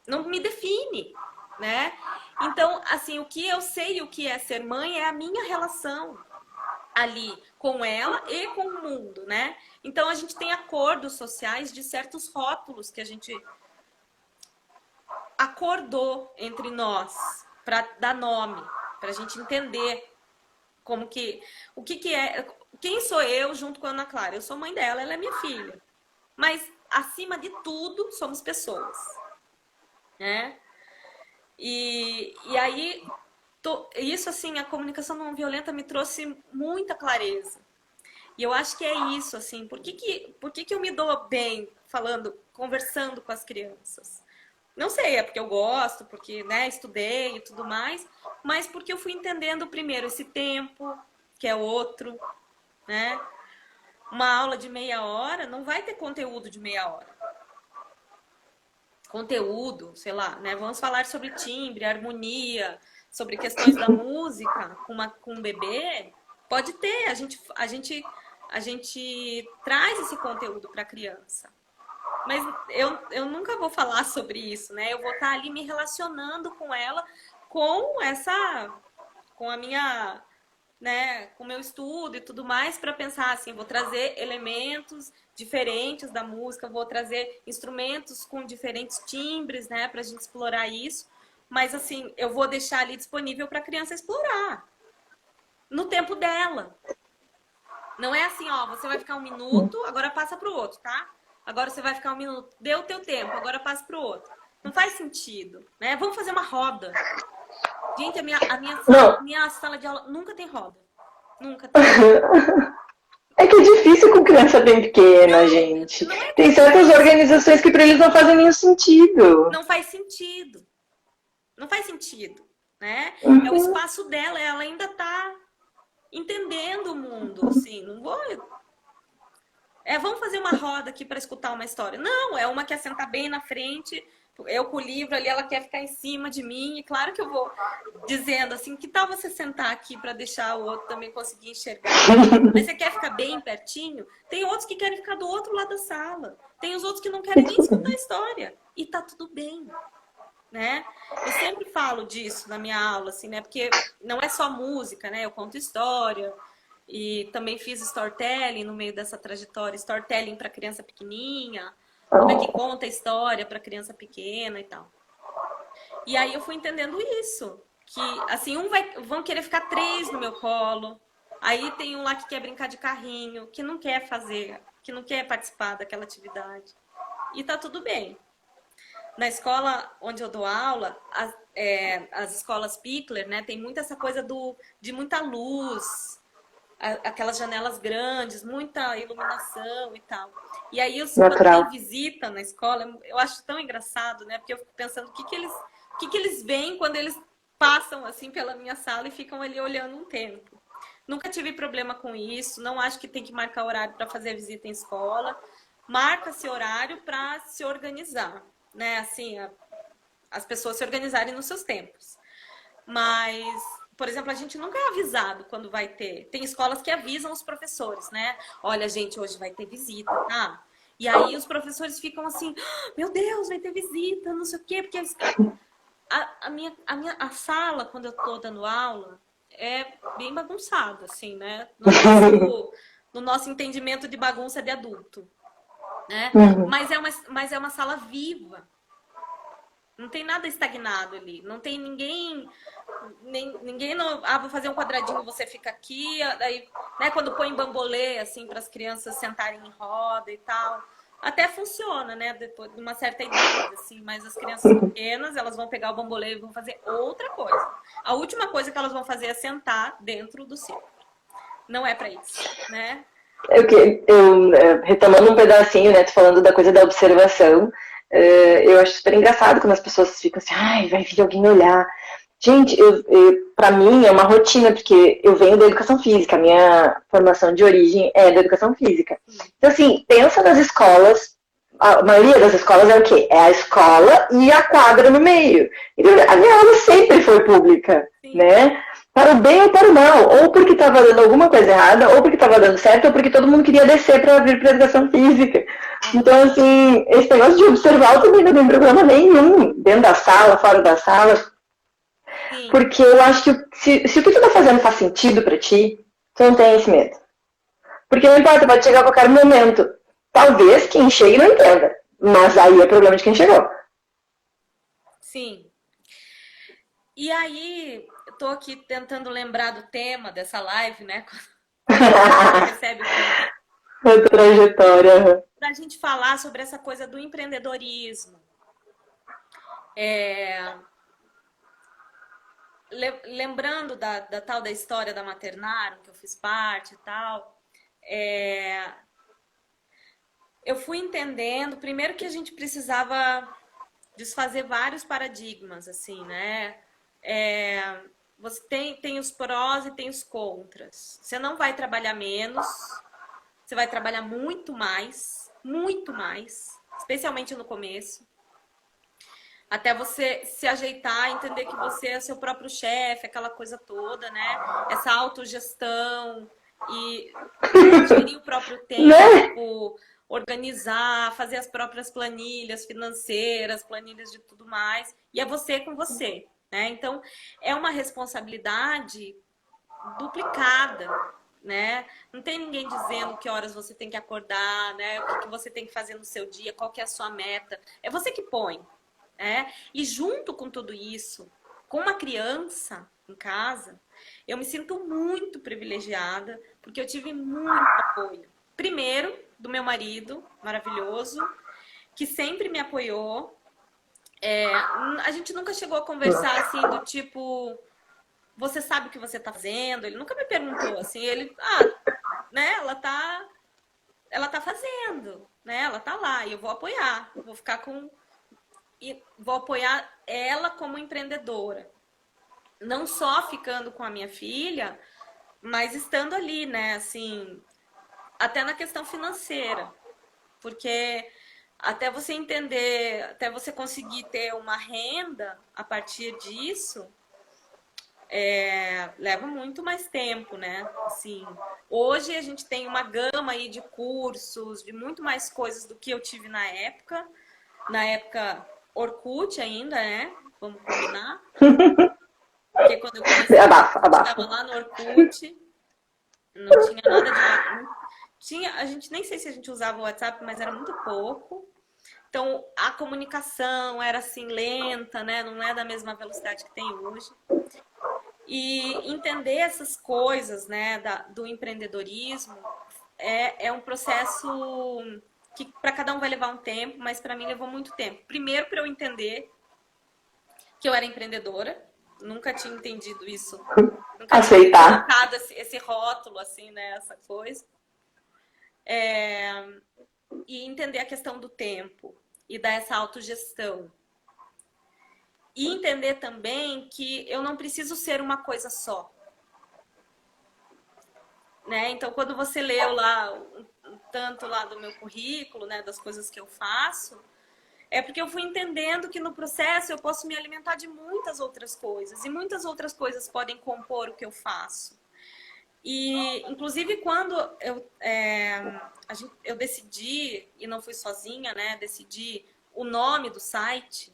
[SPEAKER 3] Não me define, né? Então, assim, o que eu sei o que é ser mãe é a minha relação ali com ela e com o mundo, né? Então, a gente tem acordos sociais de certos rótulos que a gente acordou entre nós para dar nome, para a gente entender como que, o que que é, quem sou eu junto com a Ana Clara? Eu sou mãe dela, ela é minha filha. Mas, acima de tudo, somos pessoas, né? E aí, isso assim, a comunicação não violenta me trouxe muita clareza. E eu acho que é isso, assim, por que eu me dou bem falando, conversando com as crianças? Não sei, é porque eu gosto, porque, né, estudei e tudo mais, mas porque eu fui entendendo primeiro esse tempo, que é outro, né? Uma aula de meia hora não vai ter conteúdo de meia hora. Conteúdo, sei lá, né? Vamos falar sobre timbre, harmonia, sobre questões da música com um bebê. Pode ter, a gente traz esse conteúdo para a criança. Mas eu nunca vou falar sobre isso, né? Eu vou estar ali me relacionando com ela, com a minha, né, com o meu estudo e tudo mais, para pensar assim, vou trazer elementos diferentes da música, vou trazer instrumentos com diferentes timbres, né, para a gente explorar isso. Mas assim, eu vou deixar ali disponível para a criança explorar no tempo dela. Não é assim, ó, você vai ficar 1 minuto, agora passa pro outro, tá? Agora você vai ficar 1 minuto, deu o teu tempo, agora passa pro outro. Não faz sentido, né? Vamos fazer uma roda. Gente, minha sala de aula nunca tem roda. Nunca tem.
[SPEAKER 2] É que é difícil com criança bem pequena, gente. Tem certas organizações que para eles não fazem nenhum sentido.
[SPEAKER 3] Não faz sentido. Não faz sentido, né?
[SPEAKER 2] Uhum.
[SPEAKER 3] É o espaço dela, ela ainda tá entendendo o mundo, assim, não vou... vamos fazer uma roda aqui para escutar uma história. Não, é uma que quer sentar bem na frente, eu com o livro ali, ela quer ficar em cima de mim, e claro que eu vou dizendo assim, que tal você sentar aqui para deixar o outro também conseguir enxergar? Mas você quer ficar bem pertinho? Tem outros que querem ficar do outro lado da sala, tem os outros que não querem nem escutar a história, e tá tudo bem. Né? Eu sempre falo disso na minha aula, assim, né? Porque não é só música, né? Eu conto história e também fiz storytelling no meio dessa trajetória, storytelling para criança pequenininha, como é que conta a história para criança pequena e tal. E aí eu fui entendendo isso, que assim, vão querer ficar 3 no meu colo, aí tem um lá que quer brincar de carrinho, que não quer fazer, que não quer participar daquela atividade. E tá tudo bem. Na escola onde eu dou aula, as escolas Pickler, né, tem muito essa coisa de muita luz, aquelas janelas grandes, muita iluminação e tal. E aí, quando tem visita na escola, eu acho tão engraçado, né, porque eu fico pensando o que eles veem quando eles passam assim pela minha sala e ficam ali olhando um tempo. Nunca tive problema com isso, não acho que tem que marcar horário para fazer a visita em escola. Marca-se horário para se organizar, né? Assim, as pessoas se organizarem nos seus tempos. Mas, por exemplo, a gente nunca é avisado quando vai ter. Tem escolas que avisam os professores, né? Olha, gente, hoje vai ter visita, tá? E aí os professores ficam assim, "Ah, meu Deus, vai ter visita, não sei o quê, porque a sala, quando eu tô dando aula, é bem bagunçada, assim, né? No nosso entendimento de bagunça de adulto, né?
[SPEAKER 2] Uhum.
[SPEAKER 3] Mas é uma sala viva. Não tem nada estagnado ali. Não tem ninguém. Ninguém não. Ah, vou fazer um quadradinho, você fica aqui. Daí, né, quando põe bambolê, assim, para as crianças sentarem em roda e tal. Até funciona, né? Depois de uma certa idade, assim. Mas as crianças pequenas, elas vão pegar o bambolê e vão fazer outra coisa. A última coisa que elas vão fazer é sentar dentro do círculo. Não é para isso, né?
[SPEAKER 2] Retomando um pedacinho, né, tu falando da coisa da observação, eu acho super engraçado quando as pessoas ficam assim, ai, vai vir alguém olhar. Gente, para mim é uma rotina, porque eu venho da educação física, a minha formação de origem é da educação física. Então, assim, pensa nas escolas, a maioria das escolas é o quê? É a escola e a quadra no meio. Então, a minha aula sempre foi pública,
[SPEAKER 3] Sim.
[SPEAKER 2] né? Para o bem ou para o mal, ou porque estava dando alguma coisa errada, ou porque estava dando certo, ou porque todo mundo queria descer para vir para a educação física. Então, assim, esse negócio de observar eu também não tem problema nenhum, dentro da sala, fora da sala,
[SPEAKER 3] Sim.
[SPEAKER 2] porque eu acho que se o que tu está fazendo faz sentido para ti, tu não tem esse medo. Porque não importa, pode chegar a qualquer momento. Talvez quem chegue não entenda, mas aí é problema de quem chegou.
[SPEAKER 3] Sim. E aí, eu tô aqui tentando lembrar do tema dessa live, né? Quando a gente recebe o convite,
[SPEAKER 2] A trajetória.
[SPEAKER 3] para a gente falar sobre essa coisa do empreendedorismo. Lembrando da tal da história da Maternarum, que eu fiz parte e tal, eu fui entendendo, primeiro que a gente precisava desfazer vários paradigmas, assim, né? Você tem os prós e tem os contras. Você não vai trabalhar menos, você vai trabalhar muito mais, especialmente no começo. Até você se ajeitar, entender que você é seu próprio chefe, aquela coisa toda, né? Essa autogestão e gerir o próprio tempo, organizar, fazer as próprias planilhas financeiras, planilhas de tudo mais. E é você com você, né? Então, é uma responsabilidade duplicada, né? Não tem ninguém dizendo que horas você tem que acordar, né? O que você tem que fazer no seu dia, qual que é a sua meta. É você que põe, né? E junto com tudo isso, com uma criança em casa, eu me sinto muito privilegiada, porque eu tive muito apoio. Primeiro, do meu marido, maravilhoso, que sempre me apoiou. A gente nunca chegou a conversar assim, do tipo, você sabe o que você tá fazendo? Ele nunca me perguntou assim, né, ela tá fazendo, né? Ela tá lá e eu vou apoiar, vou ficar com e vou apoiar ela como empreendedora. Não só ficando com a minha filha, mas estando ali, né? Assim, até na questão financeira. Porque até você entender, até você conseguir ter uma renda a partir disso, leva muito mais tempo, né? Assim, hoje a gente tem uma gama aí de cursos, de muito mais coisas do que eu tive na época. Na época Orkut ainda, né? Vamos combinar. Porque quando eu comecei,
[SPEAKER 2] Abafa,
[SPEAKER 3] a gente
[SPEAKER 2] abafa.
[SPEAKER 3] estava lá no Orkut, não tinha nada de... Tinha, a gente nem sei se a gente usava o WhatsApp, mas era muito pouco. Então, a comunicação era assim lenta, né? Não é da mesma velocidade que tem hoje. E entender essas coisas, né, do empreendedorismo é um processo que para cada um vai levar um tempo, mas para mim levou muito tempo. Primeiro, para eu entender que eu era empreendedora, nunca tinha entendido isso, nunca tinha
[SPEAKER 2] Aceitar.
[SPEAKER 3] colocado esse rótulo, assim, né, essa coisa. E entender a questão do tempo e dar essa autogestão. E entender também que eu não preciso ser uma coisa só. Né? Então, quando você leu lá um tanto lá do meu currículo, né, das coisas que eu faço, É porque eu fui entendendo que no processo eu posso me alimentar de muitas outras coisas. E muitas outras coisas podem compor o que eu faço. E, inclusive, quando eu decidi, e não fui sozinha, né? Decidi o nome do site,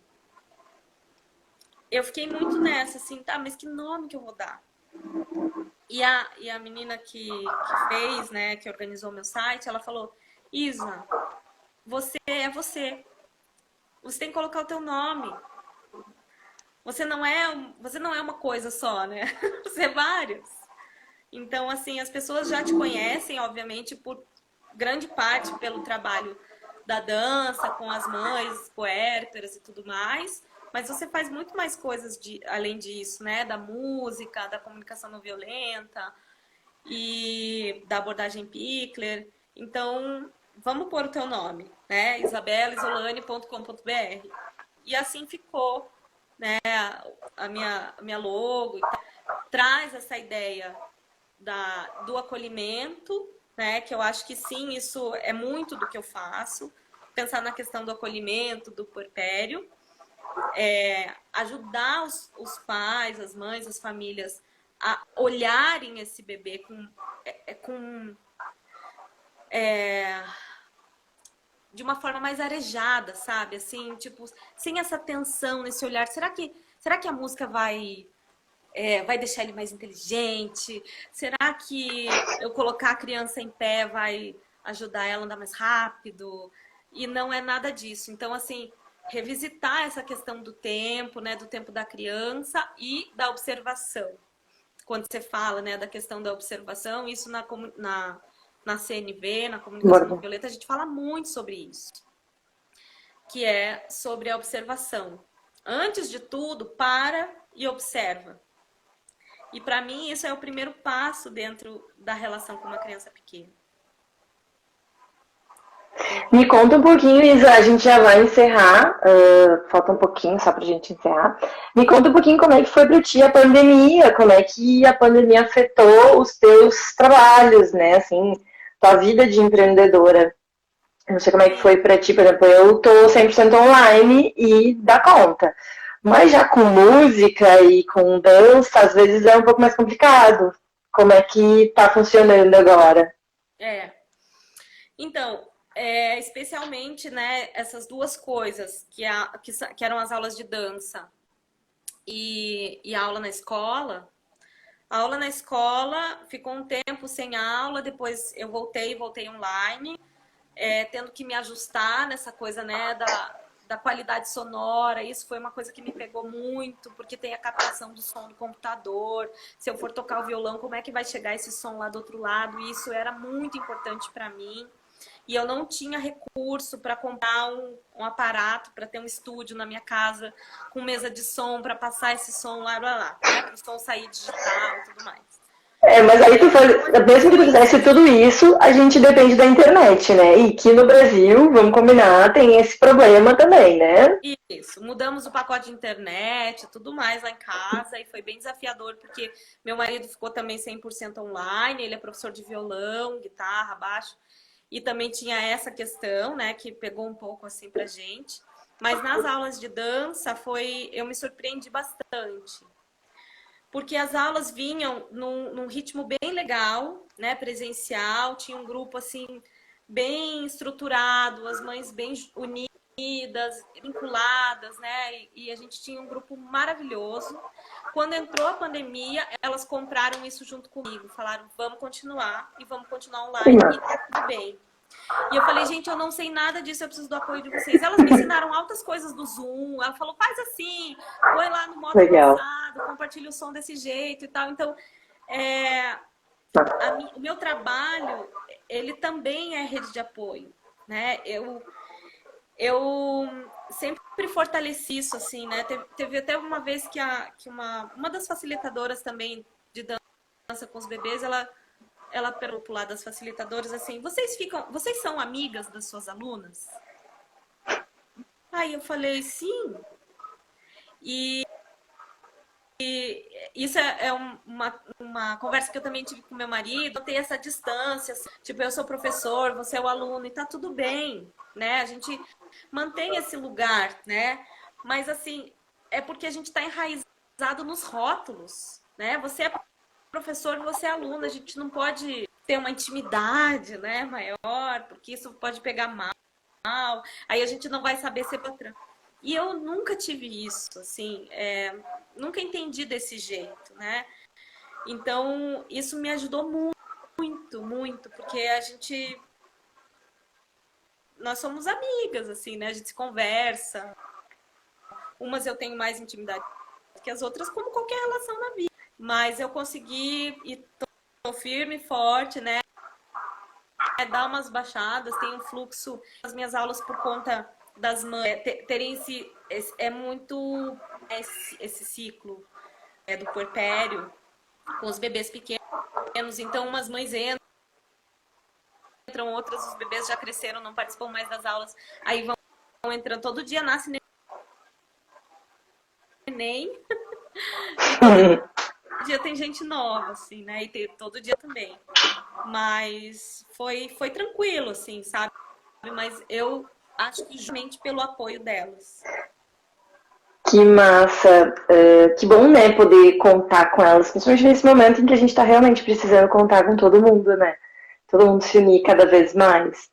[SPEAKER 3] eu fiquei muito nessa, assim, tá, mas que nome que eu vou dar? E a menina que fez, né, que organizou o meu site, ela falou, Isa, você é você. Você tem que colocar o teu nome. Você não é uma coisa só, né? Você é vários. Então, assim, as pessoas já te conhecem, obviamente, por grande parte pelo trabalho da dança, com as mães puérperas e tudo mais, mas você faz muito mais coisas além disso, né? Da música, da comunicação não violenta e da abordagem Pickler. Então, vamos pôr o teu nome, né? isabelaisolane.com.br. E assim ficou, né? A minha logo traz essa ideia do acolhimento, né? Que eu acho que sim, isso é muito do que eu faço. Pensar na questão do acolhimento, do puerpério, ajudar os pais, as mães, as famílias a olharem esse bebê de uma forma mais arejada, sabe? Assim, tipo, sem essa tensão nesse olhar. Será que a música vai deixar ele mais inteligente? Será que eu colocar a criança em pé vai ajudar ela a andar mais rápido? E não é nada disso. Então, assim, revisitar essa questão do tempo, né? Do tempo da criança e da observação. Quando você fala, né, da questão da observação, isso na CNV, na comunicação não violenta, a gente fala muito sobre isso. Que é sobre a observação. Antes de tudo, para e observa. E para mim isso é o primeiro passo dentro da relação com uma criança pequena.
[SPEAKER 2] Me conta um pouquinho, Isa, a gente já vai encerrar, falta um pouquinho só pra gente encerrar. Me conta um pouquinho como é que foi pra ti a pandemia, como é que a pandemia afetou os teus trabalhos, né, assim, tua vida de empreendedora. Eu não sei como é que foi pra ti, por exemplo, eu tô 100% online e dá conta. Mas já com música e com dança, às vezes é um pouco mais complicado. Como é que tá funcionando agora?
[SPEAKER 3] Então, especialmente, né, essas duas coisas, que eram as aulas de dança e a aula na escola. A aula na escola ficou um tempo sem aula, depois eu voltei online, tendo que me ajustar nessa coisa, né, da qualidade sonora. Isso foi uma coisa que me pegou muito, porque tem a captação do som do computador. Se eu for tocar o violão, como é que vai chegar esse som lá do outro lado? E isso era muito importante para mim. E eu não tinha recurso para comprar um aparato, para ter um estúdio na minha casa com mesa de som, para passar esse som lá, né, para o som sair digital e tudo mais.
[SPEAKER 2] Mas aí mesmo que tu fizesse tudo isso, a gente depende da internet, né? E aqui no Brasil, vamos combinar, tem esse problema também, né?
[SPEAKER 3] Isso, mudamos o pacote de internet, tudo mais lá em casa, e foi bem desafiador, porque meu marido ficou também 100% online, ele é professor de violão, guitarra, baixo, e também tinha essa questão, né, que pegou um pouco assim pra gente. Mas nas aulas de dança eu me surpreendi bastante. Porque as aulas vinham num ritmo bem legal, né, presencial, tinha um grupo assim bem estruturado, as mães bem unidas, vinculadas, né, e a gente tinha um grupo maravilhoso. Quando entrou a pandemia, elas compraram isso junto comigo, falaram, vamos continuar online e tá tudo bem. E eu falei, gente, eu não sei nada disso, eu preciso do apoio de vocês. Elas me ensinaram altas coisas do Zoom. Ela falou, faz assim, põe lá no modo avançado, compartilha o som desse jeito e tal. Então, o meu trabalho, ele também é rede de apoio, né? Eu sempre fortaleci isso, assim, né? Teve até uma vez que uma das facilitadoras também de dança com os bebês, ela perguntou pro lado das facilitadoras assim, vocês são amigas das suas alunas? Aí eu falei, sim. E isso é uma conversa que eu também tive com meu marido, ter essa distância, tipo, eu sou professor, você é o aluno, e tá tudo bem, né? A gente mantém esse lugar, né? Mas assim, é porque a gente está enraizado nos rótulos, né? Você é professor, você é aluno, a gente não pode ter uma intimidade, né, maior, porque isso pode pegar mal, aí a gente não vai saber ser patrão. E eu nunca tive isso, assim, nunca entendi desse jeito, né? Então, isso me ajudou muito, muito, porque nós somos amigas, assim, né? A gente se conversa. Umas eu tenho mais intimidade que as outras, como qualquer relação na vida. Mas eu consegui e tô firme e forte, né? Dar umas baixadas, tem um fluxo nas minhas aulas por conta das mães terem muito esse ciclo do puerpério com os bebês pequenos. Então, umas mães entram, outras os bebês já cresceram, não participam mais das aulas, aí vão entrando, todo dia nasce neném, e todo dia tem gente nova, assim, né? E todo dia também. Mas foi tranquilo, assim, sabe? Mas eu acho que justamente pelo apoio delas.
[SPEAKER 2] Que massa, que bom, né, poder contar com elas, principalmente nesse momento em que a gente está realmente precisando contar com todo mundo, né? Todo mundo se unir cada vez mais.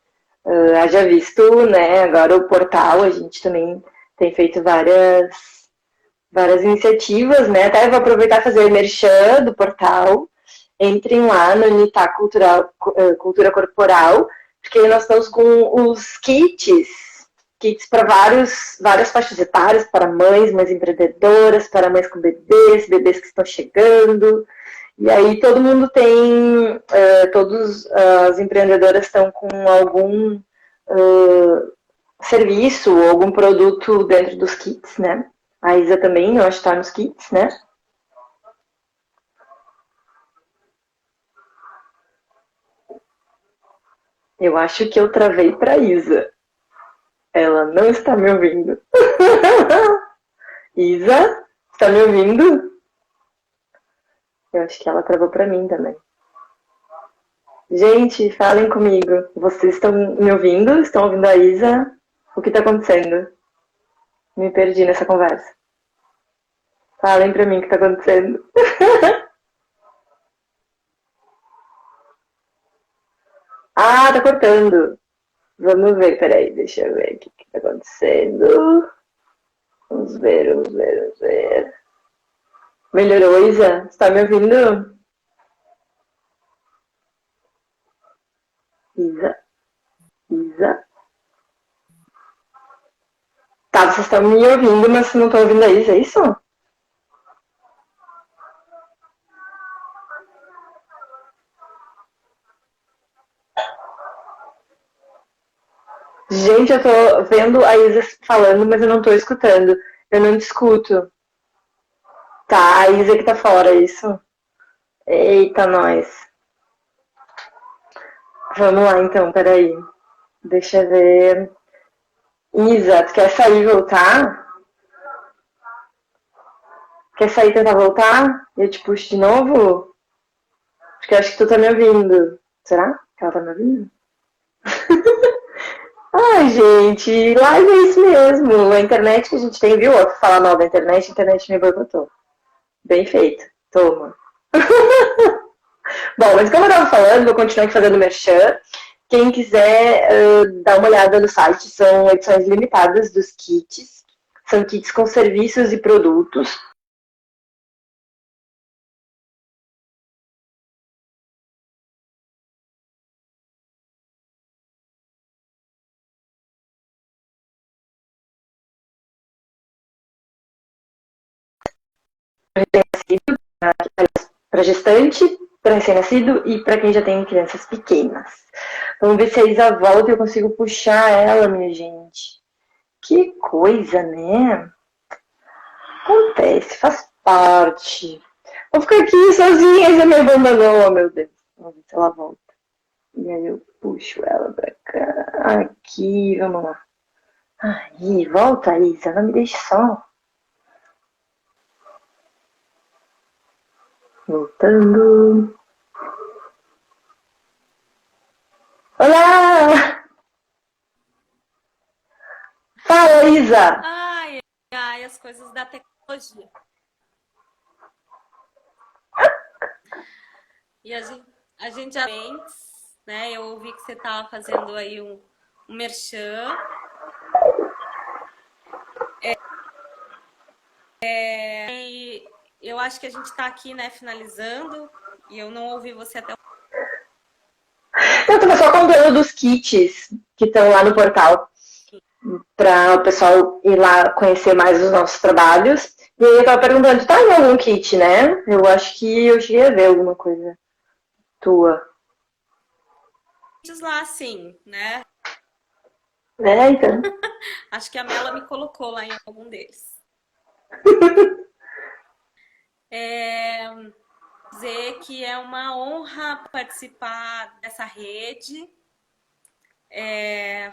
[SPEAKER 2] Haja visto, né, agora o portal, a gente também tem feito várias iniciativas, né? Até vou aproveitar e fazer o merchan do portal. Entrem lá no Unitá Cultura Corporal, porque nós estamos com os kits para várias faixas etárias, para mães empreendedoras, para mães com bebês que estão chegando. E aí todo mundo tem, todas as empreendedoras estão com algum serviço ou algum produto dentro dos kits, né? A Isa também, eu acho que está nos kits, né? Eu acho que eu travei para Isa. Ela não está me ouvindo. Isa, está me ouvindo? Eu acho que ela travou para mim também. Gente, falem comigo. Vocês estão me ouvindo? Estão ouvindo a Isa? O que está acontecendo? Me perdi nessa conversa. Falem para mim o que está acontecendo. Ah, tá cortando. Vamos ver, peraí, deixa eu ver o que está acontecendo. Vamos ver. Melhorou, Isa? Você tá me ouvindo? Isa. Tá, vocês estão me ouvindo, mas não estão ouvindo a Isa, é isso? Gente, eu tô vendo a Isa falando, mas eu não tô escutando. Eu não te escuto. Tá, a Isa que tá fora, é isso? Eita, nós. Vamos lá, então, peraí. Deixa eu ver. Isa, tu quer sair e voltar? Quer sair e tentar voltar? Eu te puxo de novo? Porque eu acho que tu tá me ouvindo. Será que ela tá me ouvindo? Ai, gente, live é isso mesmo. A internet que a gente tem, viu? Ó, falar mal da internet, a internet me boicotou. Bem feito. Toma. Bom, mas como eu estava falando, vou continuar aqui fazendo merchan. Quem quiser dar uma olhada no site, são edições limitadas dos kits. São kits com serviços e produtos. Para gestante, para recém-nascido e para quem já tem crianças pequenas. Vamos ver se a Isa volta e eu consigo puxar ela, minha gente. Que coisa, né? Acontece, faz parte. Vou ficar aqui sozinha, já me abandonou, meu Deus. Vamos ver se ela volta. E aí eu puxo ela pra cá. Aqui, vamos lá. Aí, volta, Isa, não me deixe só. Voltando. Olá! Isa!
[SPEAKER 3] Ai, ai, as coisas da tecnologia. E a gente já antes, né? Eu ouvi que você estava fazendo aí um merchan. E eu acho que a gente está aqui, né, finalizando. E eu não ouvi você até o
[SPEAKER 2] Eu tava só contando dos kits que estão lá no portal, para o pessoal ir lá conhecer mais os nossos trabalhos. E aí eu tava perguntando, tá em algum kit, né? Eu acho que eu cheguei a ver alguma coisa tua.
[SPEAKER 3] vídeos lá, sim, né?
[SPEAKER 2] É, então.
[SPEAKER 3] Acho que a Mela me colocou lá em algum deles. Dizer que é uma honra participar dessa rede.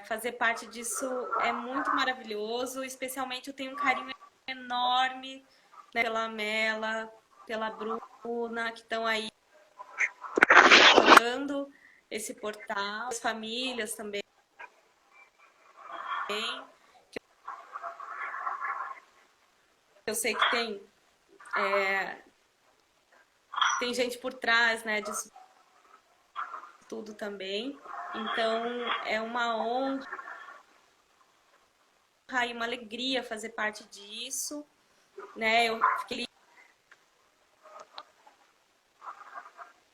[SPEAKER 3] Fazer parte disso é muito maravilhoso, especialmente eu tenho um carinho enorme, né, pela Mela, pela Bruna, que estão aí criando esse portal, as famílias também. Eu sei que tem gente por trás, né, disso tudo também. Então é uma honra e uma alegria fazer parte disso, né? Eu fiquei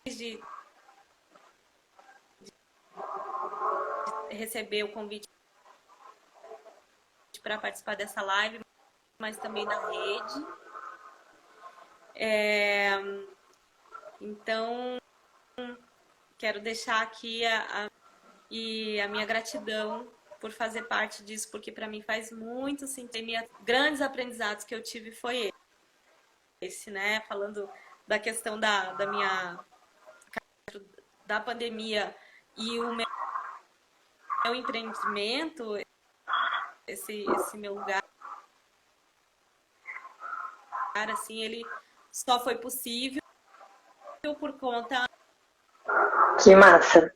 [SPEAKER 3] feliz de receber o convite para participar dessa live, mas também da rede. Então, quero deixar aqui a minha gratidão por fazer parte disso, porque para mim faz muito sentido. Grandes aprendizados que eu tive foi esse, né? Falando da questão da minha da pandemia e o meu empreendimento, esse meu lugar, assim, ele só foi possível por conta.
[SPEAKER 2] Que massa.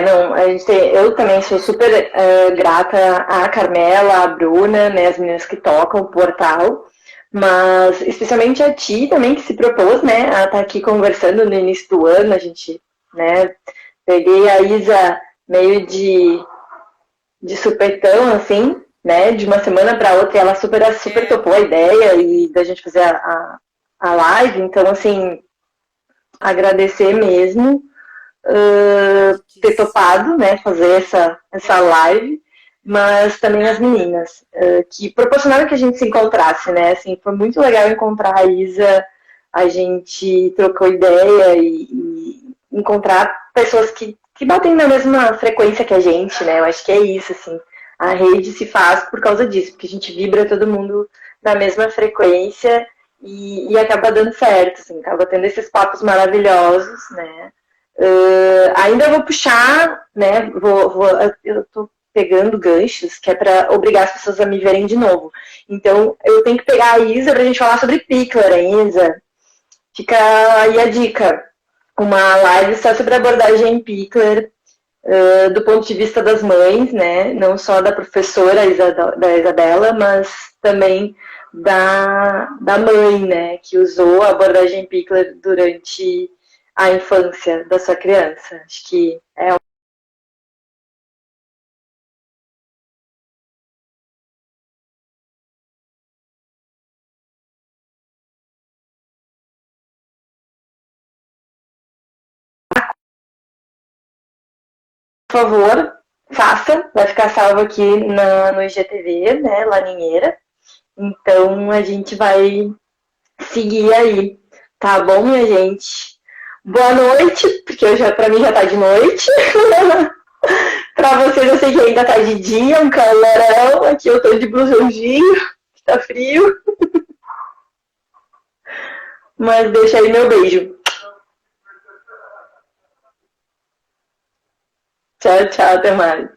[SPEAKER 2] Não, eu também sou super grata à Carmela, à Bruna, né, as meninas que tocam o portal, mas especialmente a ti também que se propôs, né, a estar aqui conversando no início do ano. A gente, né, peguei a Isa meio de supetão, assim, né, de uma semana para outra, e ela super topou a ideia e da gente fazer a live. Então, assim, agradecer mesmo ter topado, né, fazer essa live, mas também as meninas, que proporcionaram que a gente se encontrasse, né, assim, foi muito legal encontrar a Isa, a gente trocou ideia e encontrar pessoas que batem na mesma frequência que a gente, né, eu acho que é isso, assim, a rede se faz por causa disso, porque a gente vibra todo mundo na mesma frequência e acaba dando certo, assim, acaba tendo esses papos maravilhosos, né. Ainda vou puxar, né? Eu tô pegando ganchos que é para obrigar as pessoas a me verem de novo. Então eu tenho que pegar a Isa pra gente falar sobre Pickler, hein, Isa? Fica aí a dica. Uma live só sobre abordagem Pickler, do ponto de vista das mães, né? Não só da professora da Isabela, mas também da mãe, né? Que usou a abordagem Pickler durante a infância da sua criança. Acho que é por favor, faça, vai ficar salvo aqui no IGTV, né, Laninheira. Então a gente vai seguir aí, tá bom, minha gente? Boa noite, porque pra mim já tá de noite. Pra vocês eu sei que ainda tá de dia, um calorão. Aqui eu tô de blusãozinho, tá frio. Mas deixa aí meu beijo. Tchau, tchau, até mais.